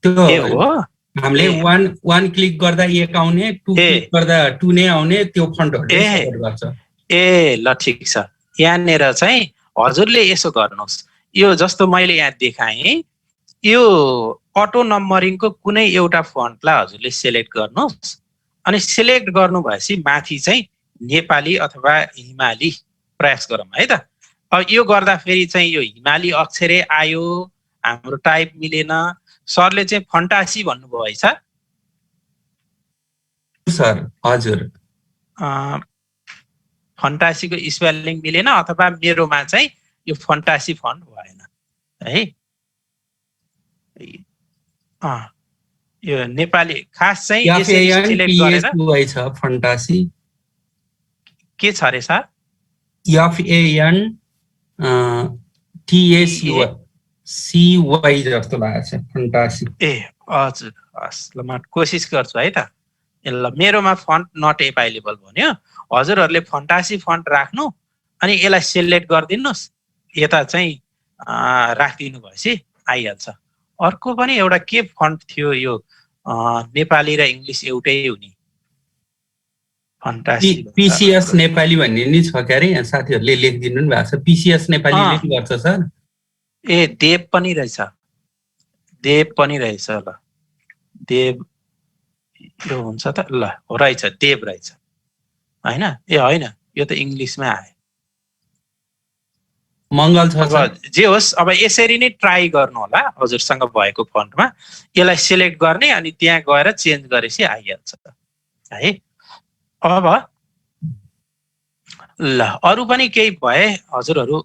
Speaker 3: त्यो
Speaker 1: हो
Speaker 3: हामीले 1 क्लिक गर्दा 1 आउने, 2 क्लिक गर्दा 2 नै आउने, त्यो फन्टहरुले सपोर्ट गर्छ।
Speaker 1: ल ठिक छ। यहाँनिर चाहिँ हजुरले यसो गर्नुहोस्, यो जस्तो मैले यहाँ देखाएँ, यो अटो नम्बरिङको कुनै एउटा फन्टलाई हजुरले सिलेक्ट गर्नुहोस्, अनि सिलेक्ट गर्नु भएपछि माथि चाहिँ नेपाली अथवा हिमाली प्रयास गरौँ है त। अब यो गर्दा फेरि चाहिँ यो हिमाली अक्षरै आयो, हाम्रो टाइप मिलेन। सरले चाहिँ फन्टासी भन्नुभयो है
Speaker 3: सर? हजुर,
Speaker 1: फन्टासीको स्पेलिङ मिलेन, अथवा मेरोमा चाहिँ यो फन्टासी फन्ट भएन है। यो नेपाली खास चाहिँ यसरी सिलेक्ट गरेर
Speaker 3: छ फन्टासी।
Speaker 1: के छ रे सर?
Speaker 3: FAN TSUI CY जस्तो लागेको छ फन्टासी।
Speaker 1: ए हजुर हस् ल म कोसिस गर्छु है त। ल मेरोमा फन्ट नट एभाइलेबल भन्यो, हजुरहरूले फन्टासी फन्ट राख्नु अनि यसलाई सेलेक्ट गरिदिनुहोस्, यता चाहिँ राखिदिनु भएपछि आइहाल्छ। अर्को पनि एउटा के फन्ट थियो यो नेपाली र इङ्ग्लिस एउटै हुने फन्टासी
Speaker 3: PCS नेपाली भन्ने नि छ क्यारे, यहाँ साथीहरूले लेखिदिनु नि भएको छ। PCS नेपालीले के गर्छ सर?
Speaker 1: ए देव पनि रहेछ, देव पनि रहेछ। ल देव यो हुन्छ त, ल हो रहेछ, देव रहेछ होइन? ए होइन, यो त इङ्ग्लिसमा आयो।
Speaker 3: मङ्गल छ
Speaker 1: अब जे होस्, अब यसरी नै ट्राई गर्नु होला हजुरसँग भएको फन्टमा, यसलाई सिलेक्ट गर्ने अनि त्यहाँ गएर चेन्ज गरेपछि आइहाल्छ है। अब ल अरू पनि केही भए हजुरहरू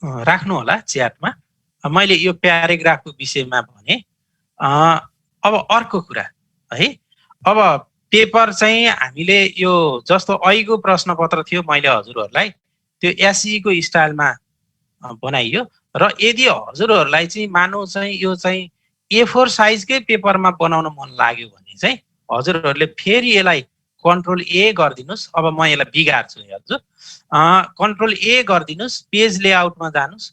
Speaker 1: राख्नु होला च्याटमा। मैले यो प्याराग्राफको विषयमा भने। अब अर्को कुरा है, अब पेपर चाहिँ हामीले यो जस्तो अहिलेको प्रश्नपत्र थियो, मैले हजुरहरूलाई त्यो एसई को स्टाइलमा बनाइयो र यदि हजुरहरूलाई चाहिँ मानौ चाहिँ यो चाहिँ A4 साइजकै पेपरमा बनाउन मन लाग्यो भने चाहिँ हजुरहरूले फेरि यसलाई कन्ट्रोल A गरिदिनुहोस्। अब म यसलाई बिगार्छु हजुर, कन्ट्रोल A गरिदिनुहोस्, पेज लेआउटमा जानुहोस्,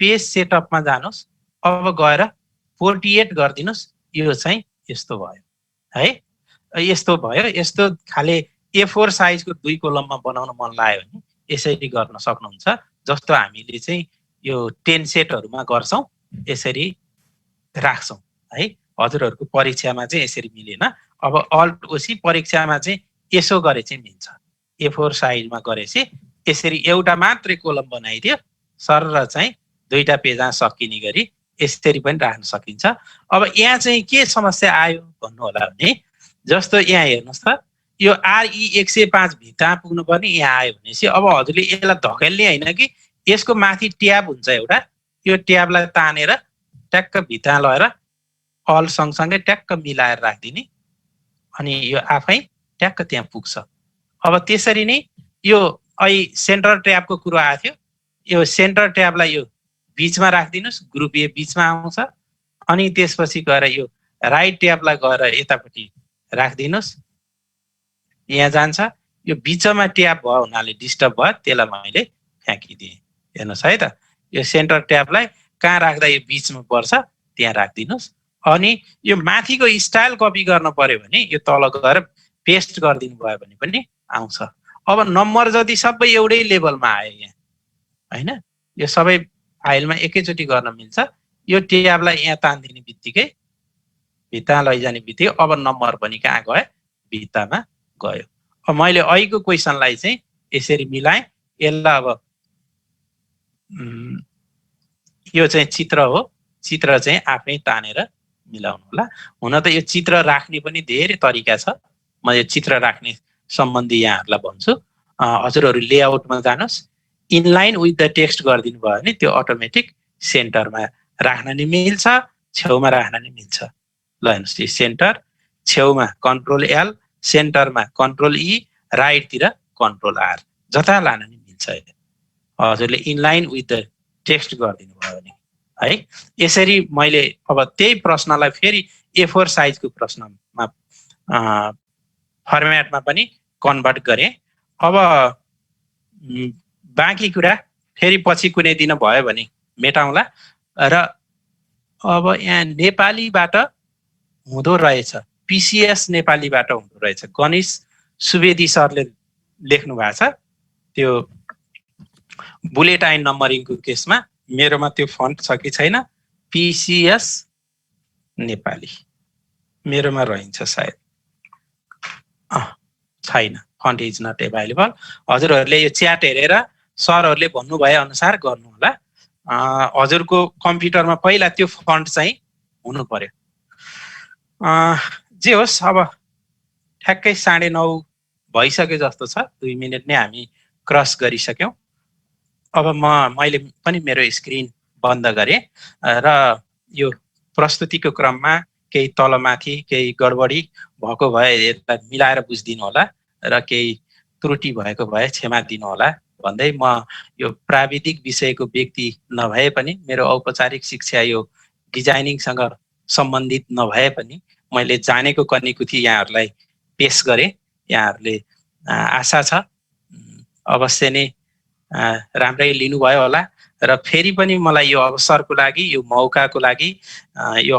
Speaker 1: पेज सेटअपमा जानुहोस्, अब गएर 48 गरिदिनुहोस्। यो चाहिँ यस्तो भयो है, यस्तो भयो। यस्तो खाले A4 साइजको 2 कोलममा बनाउन मन लाग्यो भने यसरी गर्न सक्नुहुन्छ। जस्तो हामीले चाहिँ यो 10 सेटहरूमा गर्छौँ यसरी राख्छौँ है। हजुरहरूको परीक्षामा चाहिँ यसरी मिलेन, अब अल्ट ओसी परीक्षामा चाहिँ यसो गरे चाहिँ मिल्छ। A4 साइजमा गरेपछि यसरी एउटा मात्रै कोलम बनाइदियो सर र चाहिँ 2टा पेजमा सकिने गरी यसरी पनि राख्न सकिन्छ। अब यहाँ चाहिँ के समस्या आयो भन्नु होला भने, जस्तो यहाँ हेर्नुहोस् त, यो RE 105 भित्ता पुग्नुपर्ने यहाँ आयो भनेपछि अब हजुरले यसलाई धकेल्ने होइन कि यसको माथि ट्याब हुन्छ एउटा, यो ट्याबलाई तानेर ट्याक्क भित्ता लगेर अल सँगसँगै ट्याक्क मिलाएर राखिदिने अनि यो आफै ट्याक्क त्यहाँ पुग्छ। अब त्यसरी नै यो अहिले सेन्टर ट्याबको कुरो आएको थियो, यो सेन्टर ट्याबलाई यो बिचमा राखिदिनुहोस्, ग्रुप ए बिचमा आउँछ। अनि त्यसपछि गएर यो राइट ट्याबलाई गएर यतापट्टि राखिदिनुहोस्, यहाँ जान्छ। यो बिचमा ट्याब भयो हुनाले डिस्टर्ब भयो, त्यसलाई मैले फ्याँकिदिएँ। हेर्नुहोस् है त, यो सेन्टर ट्याबलाई कहाँ राख्दा यो बिचमा पर्छ त्यहाँ राखिदिनुहोस्। अनि यो माथिको स्टाइल कपी गर्न पर्यो भने यो तल गएर पेस्ट गरिदिनु भयो भने पनि आउँछ। अब नम्बर जति सबै एउटै लेभलमा आयो यहाँ होइन, यो सबै फाइलमा एकैचोटि गर्न मिल्छ। यो ट्याबलाई यहाँ तानिदिने बित्तिकै भित्ता लैजाने बित्तिकै अब नम्बर पनि कहाँ गयो, भित्तामा गयो। अब मैले अहिलेको क्वेसनलाई चाहिँ यसरी मिलाएँ। यसलाई अब यो चाहिँ चित्र हो, चित्र चाहिँ आफै तानेर मिलाउनु होला। हुन त यो चित्र राख्ने पनि धेरै तरिका छ, म यो चित्र राख्ने सम्बन्धी यहाँहरूलाई भन्छु। हजुरहरू लेआउटमा जानुहोस्, इनलाइन विथ द टेक्स्ट गरिदिनु भयो भने त्यो अटोमेटिक सेन्टरमा राख्न नि मिल्छ, छेउमा राख्न नि मिल्छ। ल हेर्नुहोस्, यो सेन्टर, छेउमा कन्ट्रोल L, सेन्टरमा कन्ट्रोल E, राइटतिर कन्ट्रोल R, जता लान नि मिल्छ। हजुरले इनलाइन विथ द टेक्स्ट गरिदिनु भयो भने है। यसरी मैले अब त्यही प्रश्नलाई फेरि A4 साइजको प्रश्नमा फर्मेटमा पनि कन्भर्ट गरेँ। अब बाँकी कुरा फेरि पछि कुनै दिन भयो भने मेटाउँला। र अब यहाँ नेपालीबाट हुँदो रहेछ, PCS नेपालीबाट हुँदो रहेछ, गणेश सुवेदी सरले लेख्नु भएको छ। त्यो बुलेटाइन नम्बरिङको केसमा मेरोमा त्यो फन्ट छ कि छैन, PCS नेपाली मेरोमा रहन्छ सायद, छैन, फन्ट इज नट एभाइलेबल। हजुरहरूले यो च्याट हेरेर सरहरूले भन्नुभए अनुसार गर्नु होला। हजुरको कम्प्युटरमा पहिला त्यो फन्ट चाहिँ हुनु पर्यो। जे होस्, अब ठ्याक्कै 9:30 भइसक्यो जस्तो छ, 2 मिनट नै हामी क्रस गरिसक्यौँ। अब मैले पनि मेरो स्क्रिन बन्द गरेँ र यो प्रस्तुतिको क्रममा केही तलमाथि केही गडबडी भएको भए यसलाई मिलाएर बुझिदिनु होला र केही त्रुटि भएको भए क्षमा दिनु होला। भन्दै म यो प्राविधिक विषयको व्यक्ति नभए पनि मेरो औपचारिक शिक्षा यो डिजाइनिङसँग सम्बन्धित नभए पनि मैले जानेको कनीकुथी यहाँहरूलाई पेश गरेँ। यहाँहरूले आशा छ अवश्य नै राम्रै लिनुभयो होला र फेरि पनि मलाई यो अवसरको लागि यो मौकाको लागि यो